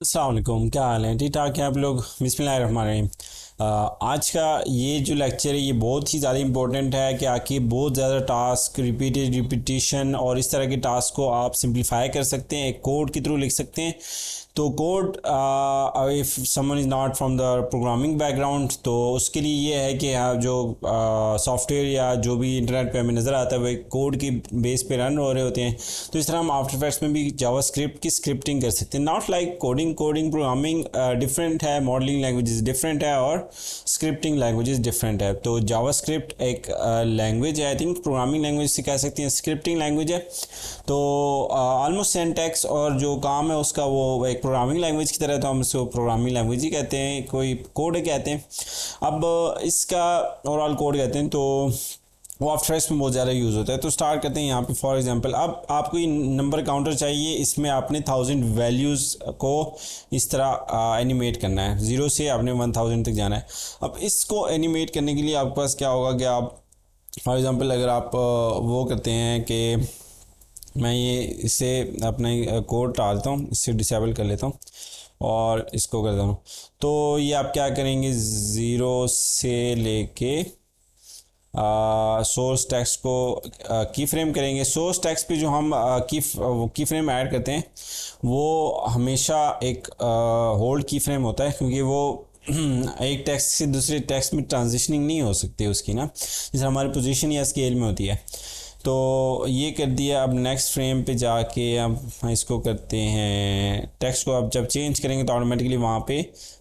अस्सलाम वालेकुम, क्या हाल है? ठीक ठाक है आप लोग? बिस्मिल्लाहिर्रहमानिर्रहीम। आज का ये जो लेक्चर है ये बहुत ही ज़्यादा इंपॉर्टेंट है कि आके बहुत ज़्यादा टास्क रिपीटिशन और इस तरह के टास्क को आप सिंप्लीफाई कर सकते हैं, एक कोड के थ्रू लिख सकते हैं। तो code, if someone is not from the programming background, तो उसके लिए ये है कि जो सॉफ्टवेयर या जो भी इंटरनेट पे हमें नज़र आता है वो एक कोड की बेस पे रन हो रहे होते हैं। तो इस तरह हम आफ्टर इफेक्ट्स में भी जावास्क्रिप्ट की स्क्रिप्टिंग कर सकते हैं। Not like coding programming different है, मॉडलिंग लैंग्वेजेस डिफरेंट है और स्क्रिप्टिंग लैंग्वेजेस डिफरेंट है। तो जावास्क्रिप्ट एक लैंग्वेज है, आई थिंक प्रोग्रामिंग लैंग्वेज से कह सकते हैं, स्क्रिप्टिंग लैंग्वेज है। तो ऑलमोस्ट सिंटैक्स और जो काम है उसका वो एक प्रोग्रामिंग लैंग्वेज की तरह, तो हम इसको प्रोग्रामिंग लैंग्वेज ही कहते हैं, कोई कोड कहते हैं। अब इसका ओवरऑल कोड कहते हैं, तो वो आफ्टर इफेक्ट्स में बहुत ज़्यादा यूज़ होता है। तो स्टार्ट करते हैं यहाँ पे। फॉर एग्जांपल, अब आपको ये नंबर काउंटर चाहिए, इसमें आपने 1000 वैल्यूज़ को इस तरह एनिमेट करना है, 0 से आपने 1000 तक जाना है। अब इसको एनिमेट करने के लिए आपके पास क्या होगा कि आप फॉर एग्ज़ाम्पल अगर आप वो करते हैं कि मैं ये इसे अपना कोड टालता हूँ, इससे डिसेबल कर लेता हूँ और इसको करता हूँ। तो ये आप क्या करेंगे, ज़ीरो से लेके सोर्स टेक्स्ट को की फ्रेम करेंगे। सोर्स टेक्स्ट पे जो हम की फ्रेम ऐड करते हैं वो हमेशा एक होल्ड की फ्रेम होता है, क्योंकि वो एक टेक्स्ट से दूसरे टेक्स्ट में ट्रांजिशनिंग नहीं हो सकती उसकी ना, जैसे हमारी पोजीशन या स्केल में होती है। तो ये कर दिया। अब नेक्स्ट फ्रेम पे जाके अब इसको करते हैं, टेक्स्ट को अब जब चेंज करेंगे तो ऑटोमेटिकली वहाँ पे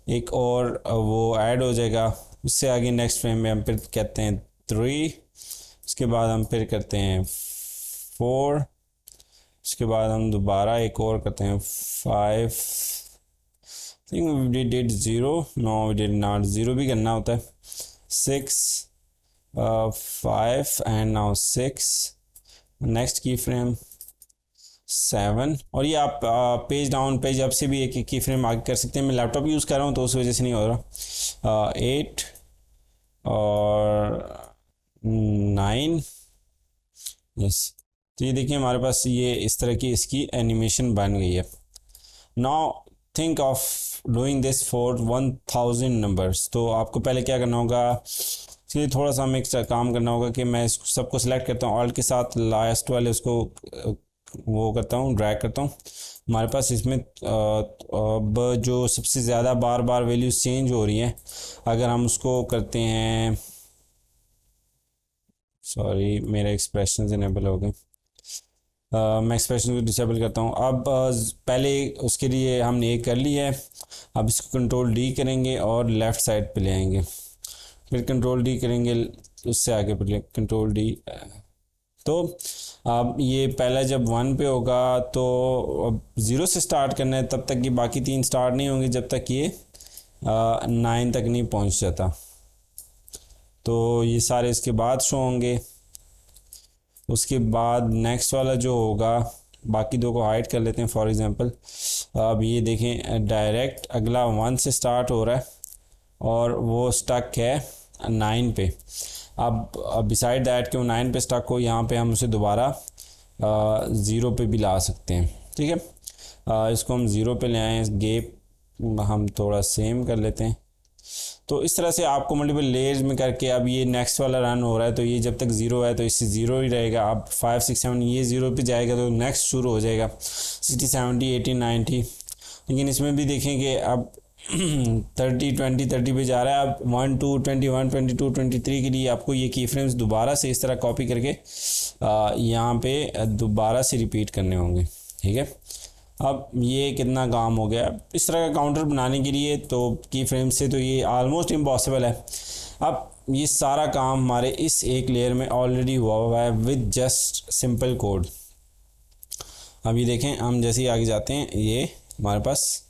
एक और वो ऐड हो जाएगा। उससे आगे नेक्स्ट फ्रेम में हम फिर कहते हैं 3, उसके बाद हम फिर करते हैं 4, उसके बाद हम दोबारा एक और करते हैं 5। Think we did 0, no we did not, 0 भी करना होता है। 6, 5 एंड नाउ 6, नेक्स्ट की फ्रेम 7। और ये आप पेज डाउन पेज अप से भी एक की फ्रेम आगे कर सकते हैं। मैं लैपटॉप यूज़ कर रहा हूँ तो उस वजह से नहीं हो रहा। 8 और 9, यस। तो ये देखिए हमारे पास ये इस तरह की इसकी एनिमेशन बन गई है। Now think of doing this for 1000 numbers. तो आपको पहले क्या करना होगा, इसलिए थोड़ा सा हमें एक काम करना होगा कि मैं इसको सबको सिलेक्ट करता हूँ, ऑल्ट के साथ लास्ट वाले उसको वो करता हूँ, ड्रैग करता हूँ। हमारे पास इसमें अब जो सबसे ज़्यादा बार बार वैल्यूज चेंज हो रही हैं, अगर हम उसको करते हैं, सॉरी मेरे एक्सप्रेशन इनेबल हो गए, मैं एक्सप्रेशन को डिसेबल करता हूँ। अब पहले उसके लिए हमने एक कर लिया है। अब इसको कंट्रोल डी करेंगे और लेफ़्ट साइड पे ले आएंगे, फिर कंट्रोल डी करेंगे, उससे आगे पे कंट्रोल डी। तो अब ये पहला जब 1 पे होगा तो अब 0 से स्टार्ट करना है, तब तक ये बाकी 3 स्टार्ट नहीं होंगे जब तक ये 9 तक नहीं पहुंच जाता। तो ये सारे इसके बाद शो होंगे। उसके बाद नेक्स्ट वाला जो होगा, बाकी दो को हाइड कर लेते हैं फॉर एग्जांपल। अब ये देखें डायरेक्ट अगला 1 से स्टार्ट हो रहा है और वो स्टक है 9 पे। अब बिसाइड दैट कि वो 9 पे स्टक हो, यहाँ पे हम उसे दोबारा 0 पे भी ला सकते हैं। ठीक है, इसको हम 0 पे ले आए, गैप हम थोड़ा सेम कर लेते हैं। तो इस तरह से आपको मल्टीपल लेयर्स में करके, अब ये नेक्स्ट वाला रन हो रहा है तो ये जब तक 0 है तो इससे 0 ही रहेगा। अब 5, 6, 7 ये 0 पे जाएगा तो नेक्स्ट शुरू हो जाएगा 60, 70, 80, 90। लेकिन इसमें भी देखें कि अब 30, 20, 30 पे जा रहा है। अब 1, 2, 21, 22, 23 के लिए आपको ये की फ्रेम्स दोबारा से इस तरह कॉपी करके यहाँ पे दोबारा से रिपीट करने होंगे। ठीक है, अब ये कितना काम हो गया। इस तरह का काउंटर बनाने के लिए तो की फ्रेम से तो ये आलमोस्ट इम्पॉसिबल है। अब ये सारा काम हमारे इस एक लेयर में ऑलरेडी हुआ है विद जस्ट सिंपल कोड। अब ये देखें, हम जैसे ही आगे जाते हैं ये हमारे पास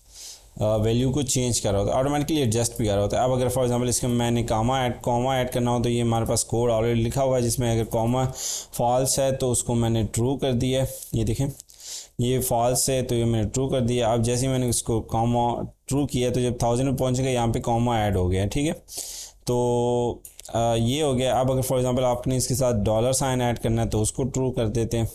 वैल्यू को चेंज कर रहा होता है, ऑटोमेटिकली एडजस्ट भी कर रहा होता है। अब अगर फॉर एग्जांपल इसमें मैंने कॉमा ऐड करना हो तो ये हमारे पास कोड ऑलरेडी लिखा हुआ है, जिसमें अगर कॉमा फॉल्स है तो उसको मैंने ट्रू कर दिया है। ये देखें ये फॉल्स है तो ये मैंने ट्रू कर दिया। अब जैसे ही मैंने उसको कॉमा ट्रू किया तो जब 1000 में पहुँचेगा यहाँ पे कॉमा ऐड हो गया। ठीक है, तो ये हो गया। अब अगर फॉर एग्जांपल आपने इसके साथ डॉलर साइन ऐड करना है तो उसको ट्रू कर देते हैं।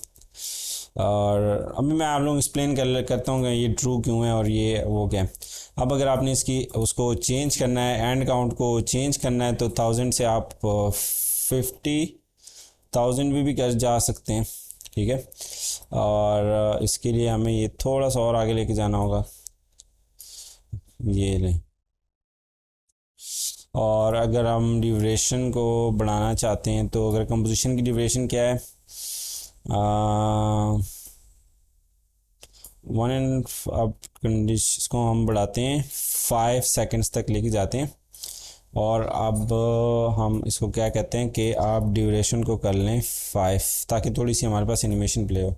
और अभी मैं आप लोगों को एक्सप्लेन करता हूँ कि ये ट्रू क्यों है और ये वो क्या है। अब अगर आपने इसकी उसको चेंज करना है, एंड काउंट को चेंज करना है, तो 1000 से आप 50,000 भी कर जा सकते हैं, ठीक है। और इसके लिए हमें ये थोड़ा सा और आगे लेके जाना होगा, ये लें। और अगर हम ड्यूरेशन को बढ़ाना चाहते हैं, तो अगर कंपोजिशन की ड्यूरेशन क्या है, 1 एंड अब कंडीशन इसको हम बढ़ाते हैं 5 सेकंड्स तक लेके जाते हैं। और अब हम इसको क्या कहते हैं कि आप ड्यूरेशन को कर लें 5, ताकि थोड़ी सी हमारे पास एनिमेशन प्ले हो।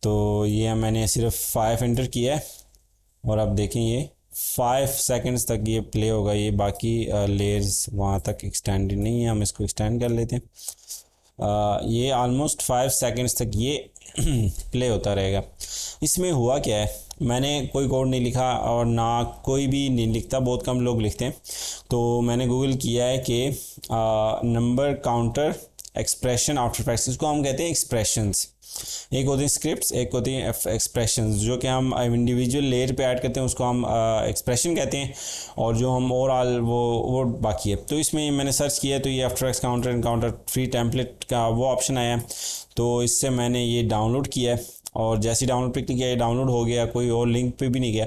तो ये मैंने सिर्फ 5 एंटर किया है और अब देखें ये 5 सेकंड्स तक ये प्ले होगा। ये बाकी लेयर्स वहाँ तक एक्सटेंडेड नहीं है, हम इसको एक्सटेंड कर लेते हैं। ये ऑलमोस्ट 5 सेकंड्स तक ये प्ले होता रहेगा। इसमें हुआ क्या है, मैंने कोई कोड नहीं लिखा और ना कोई भी नहीं लिखता, बहुत कम लोग लिखते हैं। तो मैंने गूगल किया है कि number counter expression after facts, इसको हम कहते हैं एक्सप्रेशंस। एक होती हैं स्क्रिप्ट्स, एक होती हैं एक्सप्रेशंस, जो कि हम इंडिविजुअल लेयर पे ऐड करते हैं, उसको हम एक्सप्रेशन कहते हैं। और जो हम ओवरऑल वो बाकी है। तो इसमें मैंने सर्च किया तो ये after facts counter encounter free template का वो ऑप्शन आया, तो इससे मैंने ये डाउनलोड किया है। और जैसे ही डाउनलोड पे क्लिक किया, ये डाउनलोड हो गया, कोई और लिंक पे भी नहीं गया।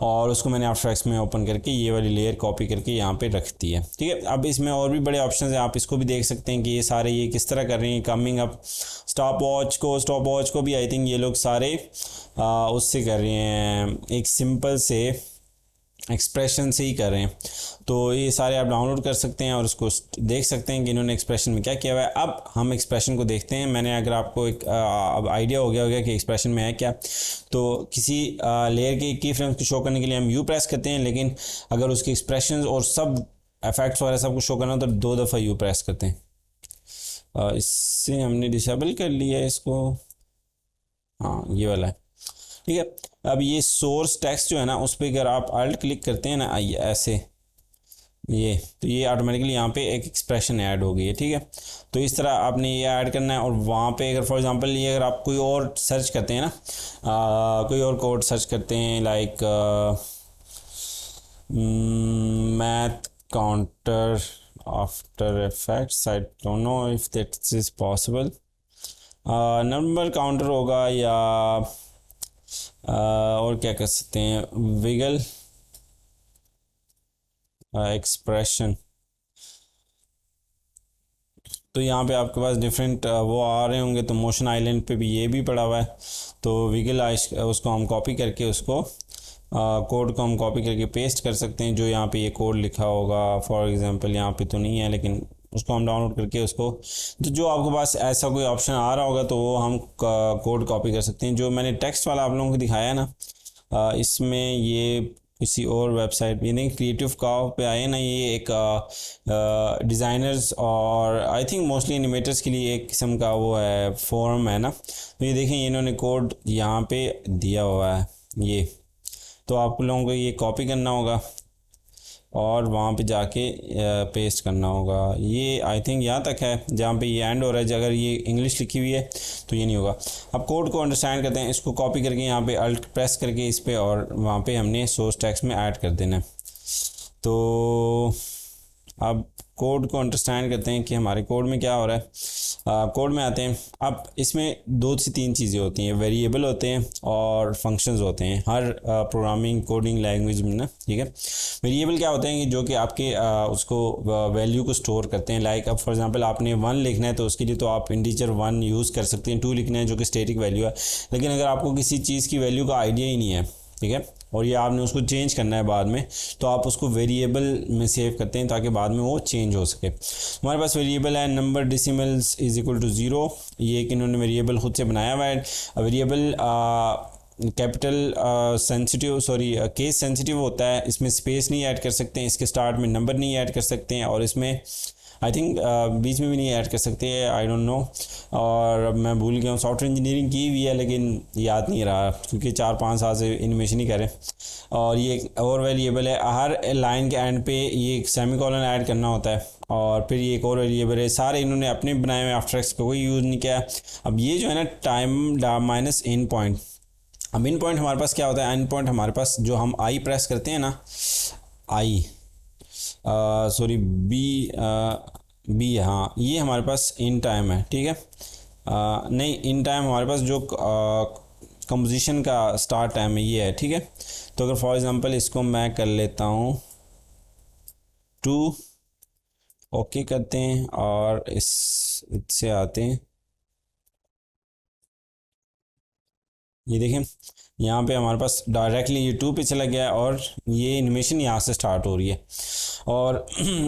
और उसको मैंने आफ्टर इफेक्ट्स में ओपन करके ये वाली लेयर कॉपी करके यहाँ पे रख दी है, ठीक है। अब इसमें और भी बड़े ऑप्शंस हैं, आप इसको भी देख सकते हैं कि ये सारे ये किस तरह कर रहे हैं। कमिंग अप स्टॉप वॉच को भी आई थिंक ये लोग सारे उससे कर रहे हैं, एक सिंपल से एक्सप्रेशन से ही कर रहे हैं। तो ये सारे आप डाउनलोड कर सकते हैं और उसको देख सकते हैं कि इन्होंने एक्सप्रेशन में क्या किया हुआ है। अब हम एक्सप्रेशन को देखते हैं। मैंने अगर आपको एक अब आइडिया हो गया होगा कि एक्सप्रेशन में है क्या, तो किसी लेयर के की फ्रेम्स को शो करने के लिए हम यू प्रेस करते हैं, लेकिन अगर उसके एक्सप्रेशन और सब इफेक्ट्स वगैरह सब कुछ शो करना हो तो 2 दफ़ा यू प्रेस करते हैं। इससे हमने डिसेबल कर लिया है इसको, हाँ ये वाला है, ठीक है। अब ये सोर्स टेक्स्ट जो है ना, उस पर अगर आप अल्ट क्लिक करते हैं ना ऐसे, ये तो ये ऑटोमेटिकली यहाँ पे एक एक्सप्रेशन ऐड हो गई है, ठीक है। तो इस तरह आपने ये ऐड करना है। और वहाँ पे अगर फॉर एग्जांपल ये अगर आप कोई और सर्च करते हैं ना, कोई और कोड सर्च करते हैं like math counter after effects, I don't know if that is possible, number counter होगा या और क्या कर सकते हैं, विगल एक्सप्रेशन। तो यहाँ पे आपके पास डिफरेंट वो आ रहे होंगे, तो मोशन आइलैंड पे भी ये भी पड़ा हुआ है। तो विगल उसको हम कॉपी करके उसको कोड को हम कॉपी करके पेस्ट कर सकते हैं, जो यहाँ पे ये कोड लिखा होगा। फॉर एग्जांपल यहाँ पे तो नहीं है, लेकिन उसको हम डाउनलोड करके उसको जो आपके पास ऐसा कोई ऑप्शन आ रहा होगा तो वो हम कोड कॉपी कर सकते हैं। जो मैंने टेक्स्ट वाला आप लोगों को दिखाया है ना, इसमें ये किसी और वेबसाइट पे नहीं, क्रिएटिव काव पे आए ना, ये एक डिज़ाइनर्स और आई थिंक मोस्टली एनिमेटर्स के लिए एक किस्म का वो है फोरम है ना। तो ये देखें, इन्होंने कोड यहाँ पे दिया हुआ है ये, तो आप लोगों को ये कॉपी करना होगा और वहाँ पे जाके पेस्ट करना होगा। ये आई थिंक यहाँ तक है जहाँ पे ये एंड हो रहा है। अगर ये इंग्लिश लिखी हुई है तो ये नहीं होगा। अब कोड को अंडरस्टैंड करते हैं, इसको कॉपी करके यहाँ पे अल्ट प्रेस करके इस पे और वहाँ पे हमने सोर्स टेक्स्ट में ऐड कर देना है। तो अब कोड को अंडरस्टैंड करते हैं कि हमारे कोड में क्या हो रहा है। कोड में आते हैं। अब इसमें 2 से 3 चीज़ें होती हैं, वेरिएबल होते हैं और फंक्शंस होते हैं हर प्रोग्रामिंग कोडिंग लैंग्वेज में ना, ठीक है। वेरिएबल क्या होते हैं कि जो कि आपके उसको वैल्यू को स्टोर करते हैं। लाइक अब फॉर एग्जांपल आपने 1 लिखना है तो उसके लिए तो आप इंटीजर 1 यूज़ कर सकते हैं। 2 लिखना है जो कि स्टैटिक वैल्यू है। लेकिन अगर आपको किसी चीज़ की वैल्यू का आइडिया ही नहीं है, ठीक है, और ये आपने उसको चेंज करना है बाद में, तो आप उसको वेरिएबल में सेव करते हैं ताकि बाद में वो चेंज हो सके। हमारे पास वेरिएबल है number decimals is equal to 0, ये एक इन्होंने वेरिएबल खुद से बनाया हुआ है। वेरिएबल कैपिटल केस सेंसिटिव होता है, इसमें स्पेस नहीं ऐड कर सकते हैं, इसके स्टार्ट में नंबर नहीं ऐड कर सकते हैं, और इसमें आई थिंक बीच में भी नहीं ऐड कर सकते, आई डोंट नो। और मैं भूल गया हूँ, सॉफ्टवेयर इंजीनियरिंग की हुई है लेकिन याद नहीं रहा क्योंकि 4-5 साल से एनिमेशन ही करें। और ये एक और वेरिएबल है, हर लाइन के एंड पे ये सेमी कॉलन ऐड करना होता है। और फिर ये एक और वेरिएबल है, सारे इन्होंने अपने बनाए हुए, आफ्टर एक्स का कोई यूज़ नहीं किया। अब ये जो है ना टाइम माइनस इन पॉइंट, अब इन पॉइंट हमारे पास क्या होता है, इन पॉइंट हमारे पास जो हम आई प्रेस करते हैं ना, आई सॉरी बी, बी, हाँ ये हमारे पास इन टाइम है, ठीक है। नहीं, इन टाइम हमारे पास जो कंपोजिशन का स्टार्ट टाइम है ये है, ठीक है। तो अगर फॉर एग्जांपल इसको मैं कर लेता हूँ 2, ओके करते हैं और इससे आते हैं, ये देखें यहाँ पे हमारे पास डायरेक्टली ये 2 पे चला गया है और ये एनिमेशन यहाँ से स्टार्ट हो रही है। और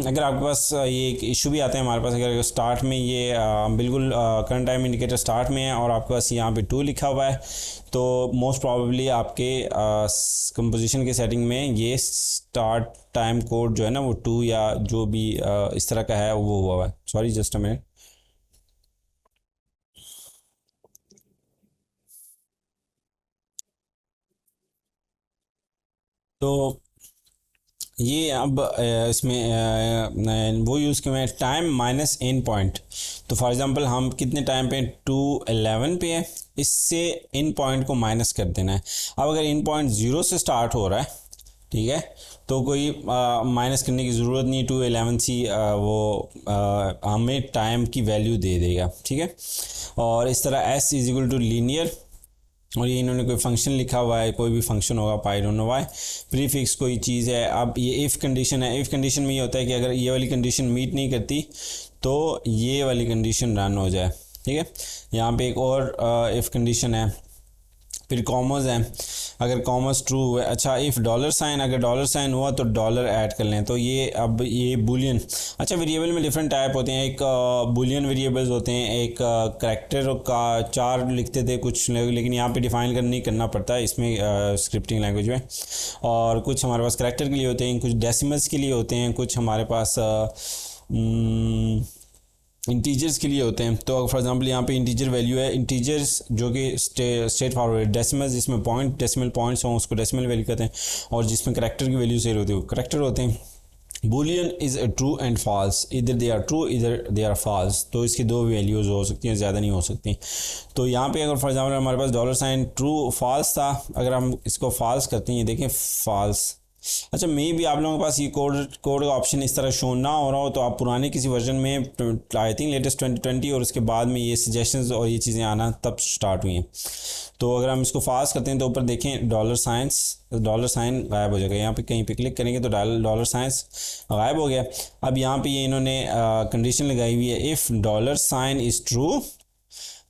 अगर आपके पास ये एक इशू भी आता है हमारे पास, अगर स्टार्ट में ये बिल्कुल करंट टाइम इंडिकेटर स्टार्ट में है और आपके पास यहाँ पे 2 लिखा हुआ है, तो मोस्ट प्रॉबेबली आपके कंपोजिशन के सेटिंग में ये स्टार्ट टाइम कोड जो है ना वो 2 या जो भी इस तरह का है वो हुआ है। Sorry just a minute. तो ये अब इसमें वो यूज़ किया है टाइम माइनस इन पॉइंट। तो फॉर एग्जांपल हम कितने टाइम पे 2:11 पे है, इससे इन पॉइंट को माइनस कर देना है। अब अगर इन पॉइंट 0 से स्टार्ट हो रहा है, ठीक है, तो कोई माइनस करने की ज़रूरत नहीं, 2:11 सी वो हमें टाइम की वैल्यू दे देगा, ठीक है। और इस तरह s is equal to linear, और ये इन्होंने कोई फंक्शन लिखा हुआ है, कोई भी फंक्शन होगा, I don't know why, prefix कोई चीज़ है। अब ये इफ़ कंडीशन है, इफ़ कंडीशन में ये होता है कि अगर ये वाली कंडीशन मीट नहीं करती तो ये वाली कंडीशन रन हो जाए, ठीक है। यहाँ पे एक और इफ़ कंडीशन है, फिर कॉमर्स है, अगर कॉमर्स ट्रू हुआ, अच्छा इफ़ डॉलर साइन, अगर डॉलर साइन हुआ तो डॉलर ऐड कर लें। तो ये अब ये बुलियन, अच्छा वेरिएबल में डिफरेंट टाइप होते हैं, एक बुलियन वेरिएबल्स होते हैं, एक करैक्टर का 4 लिखते थे कुछ, लेकिन यहाँ पे डिफाइन नहीं करना पड़ता है इसमें स्क्रिप्टिंग लैंग्वेज में। और कुछ हमारे पास करैक्टर के लिए होते हैं, कुछ डेसिमल्स के लिए होते हैं, कुछ हमारे पास इंटीजर्स के लिए होते हैं। तो फॉर एग्जांपल यहाँ पे इंटीजर वैल्यू है, इंटीजर्स जो कि स्ट्रेट फॉरवर्ड, डेसिमल जिसमें पॉइंट डेसिमल पॉइंट्स हों उसको डेसिमल वैल्यू कहते हैं, और जिसमें करैक्टर की वैल्यू से होती है वो करैक्टर होते हैं। Boolean is a true and false, इधर दे आर ट्रू इधर दे आर फॉल्स, तो इसकी 2 वैल्यूज़ हो सकती हैं, ज़्यादा नहीं हो सकती। तो यहाँ पे अगर फॉर एग्जांपल हमारे पास डॉलर साइन ट्रू फॉल्स था, अगर हम इसको फॉल्स करते हैं, ये देखें फॉल्स। अच्छा मे भी आप लोगों के पास ये कोड का ऑप्शन इस तरह शो ना हो रहा हो, तो आप पुराने किसी वर्जन में, आई थिंक लेटेस्ट 2020 और उसके बाद में ये सजेशंस और ये चीज़ें आना तब स्टार्ट हुई हैं। तो अगर हम इसको फास्ट करते हैं तो ऊपर देखें डॉलर साइन गायब हो जाएगा, यहाँ पे कहीं पे क्लिक करेंगे तो डॉलर साइंस गायब हो गया। अब यहाँ पे ये इन्होंने कंडीशन लगाई हुई है, if dollar sign is true,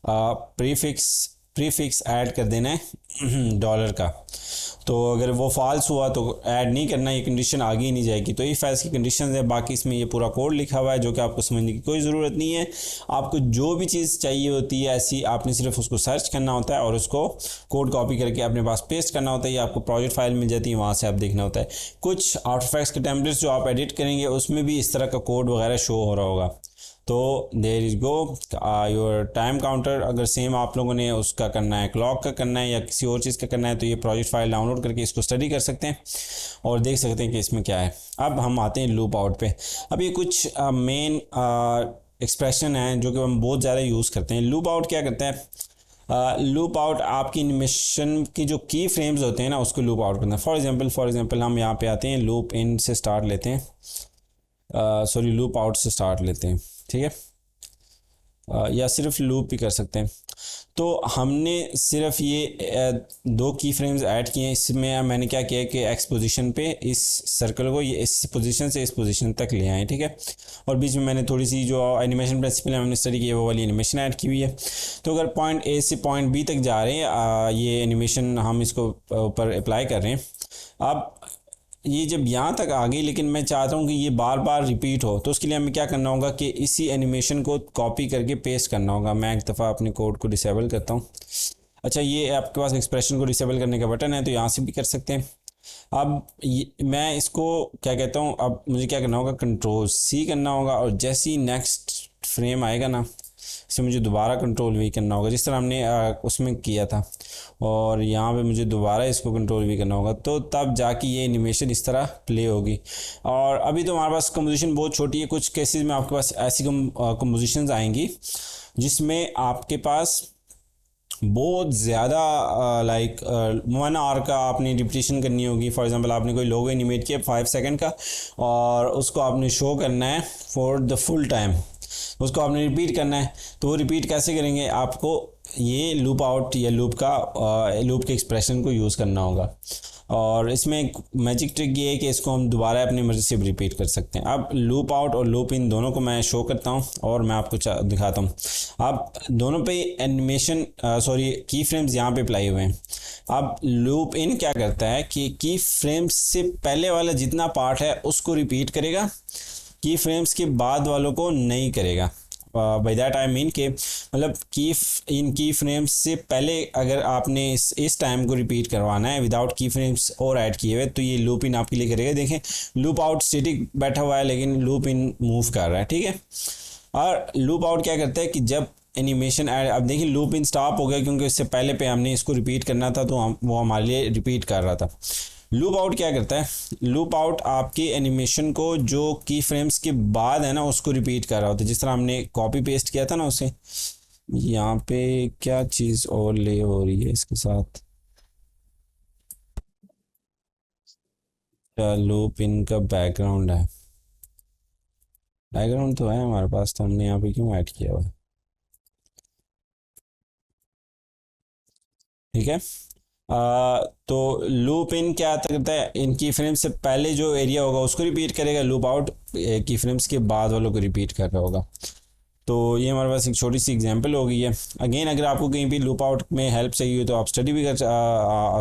prefix add कर देना है डॉलर का। तो अगर वो फॉल्स हुआ तो ऐड नहीं करना, ये कंडीशन आगे ही नहीं जाएगी। तो इफ़ एल्स की कंडीशन है, बाकी इसमें ये पूरा कोड लिखा हुआ है जो कि आपको समझने की कोई ज़रूरत नहीं है। आपको जो भी चीज़ चाहिए होती है ऐसी, आपने सिर्फ उसको सर्च करना होता है और उसको कोड कॉपी करके अपने पास पेस्ट करना होता है, या आपको प्रोजेक्ट फाइल मिल जाती है वहाँ से आप देखना होता है। कुछ आफ्टर इफेक्ट्स के टेम्पलेट्स जो आप एडिट करेंगे उसमें भी इस तरह का कोड वगैरह शो हो रहा होगा। तो there is go your time counter. अगर सेम आप लोगों ने उसका करना है, क्लॉक का करना है या किसी और चीज़ का करना है, तो ये प्रोजेक्ट फाइल डाउनलोड करके इसको स्टडी कर सकते हैं और देख सकते हैं कि इसमें क्या है। अब हम आते हैं लूप आउट पे। अब ये कुछ मेन एक्सप्रेशन हैं जो कि हम बहुत ज़्यादा यूज़ करते हैं। लूप आउट क्या करता है, लूप आउट आपकी एनिमेशन की जो की फ्रेम्स होते हैं ना उसको लूप आउट करना है। फॉर एग्जांपल हम यहाँ पे आते हैं, लूप इन से स्टार्ट लेते हैं, सॉरी लूप आउट से स्टार्ट लेते हैं, ठीक है, या सिर्फ लूप भी कर सकते हैं। तो हमने सिर्फ ये 2 की फ्रेम्स ऐड किए हैं। इसमें मैंने क्या किया कि एक्स पोजीशन पे इस सर्कल को ये इस पोजीशन से इस पोजीशन तक ले आए, ठीक है, और बीच में मैंने थोड़ी सी जो एनिमेशन प्रिंसिपल हमने स्टडी की है वो वाली एनिमेशन ऐड की हुई है। तो अगर पॉइंट ए से पॉइंट बी तक जा रहे हैं, ये एनिमेशन हम इसको ऊपर अप्लाई कर रहे हैं। अब ये जब यहाँ तक आ गई, लेकिन मैं चाहता हूँ कि ये बार बार रिपीट हो, तो उसके लिए हमें क्या करना होगा कि इसी एनिमेशन को कॉपी करके पेस्ट करना होगा। मैं एक दफ़ा अपने कोड को डिसेबल करता हूँ। अच्छा, ये आपके पास एक्सप्रेशन को डिसेबल करने का बटन है, तो यहाँ से भी कर सकते हैं। अब मैं इसको क्या कहता हूँ, अब मुझे क्या करना होगा, कंट्रोल सी करना होगा, और जैसे ही नेक्स्ट फ्रेम आएगा ना, इसे मुझे दोबारा कंट्रोल वी करना होगा, जिस तरह हमने उसमें किया था, और यहाँ पे मुझे दोबारा इसको कंट्रोल वी करना होगा, तो तब जाके ये एनिमेशन इस तरह प्ले होगी। और अभी तो हमारे पास कंपोजिशन बहुत छोटी है, कुछ केसेस में आपके पास ऐसी कंपोजिशंस आएंगी जिसमें आपके पास बहुत ज़्यादा लाइक 1 आवर का आपने रिपीटेशन करनी होगी। फॉर एग्जांपल आपने कोई लोगो एनिमेट किया 5 सेकंड का, और उसको आपने शो करना है फॉर द फुल टाइम, उसको आपने रिपीट करना है। तो वो रिपीट कैसे करेंगे, आपको ये लूप आउट या लूप के एक्सप्रेशन को यूज़ करना होगा। और इसमें एक मैजिक ट्रिक ये है कि इसको हम दोबारा अपनी मर्ज़ी से रिपीट कर सकते हैं। अब लूप आउट और लूप इन दोनों को मैं शो करता हूँ और मैं आपको दिखाता हूँ। अब दोनों पे एनिमेशन की फ्रेम्स यहाँ पे अप्लाई हुए हैं। अब लूप इन क्या करता है कि की फ्रेम्स से पहले वाला जितना पार्ट है उसको रिपीट करेगा, की फ्रेम्स के बाद वालों को नहीं करेगा। बाय दैट आई मीन के मतलब की फ्रेम्स से पहले अगर आपने इस टाइम को रिपीट करवाना है विदाउट की फ्रेम्स और ऐड किए हुए, तो ये लूप इन आपके लिए करेगा। देखें लूप आउट स्टैटिक बैठा हुआ है लेकिन लूप इन मूव कर रहा है, ठीक है। और लूप आउट क्या करता है कि जब एनिमेशन ऐड, अब देखिए लूप इन स्टॉप हो गया क्योंकि इससे पहले पे हमने इसको रिपीट करना था, तो वो हमारे लिए रिपीट कर रहा था। लूप आउट क्या करता है, लूप आउट आपकी एनिमेशन को जो की फ्रेम्स के बाद है ना उसको रिपीट कर रहा होता है। जिस तरह हमने कॉपी पेस्ट किया था ना उसे, यहाँ पे क्या चीज़ और ले हो रही है इसके साथ, लूप इन का बैकग्राउंड है, बैकग्राउंड तो है हमारे पास, तो हमने यहाँ पे क्यों ऐड किया हुआ है, ठीक है। तो लूप इन क्या करता है, इन की फ्रेम्स से पहले जो एरिया होगा उसको रिपीट करेगा, लूप आउट की फ्रेम्स के बाद वालों को रिपीट कर रहा होगा। तो ये हमारे पास एक छोटी सी एग्जांपल हो गई है। अगेन अगर आपको कहीं भी लूप आउट में हेल्प चाहिए हो तो आप स्टडी भी कर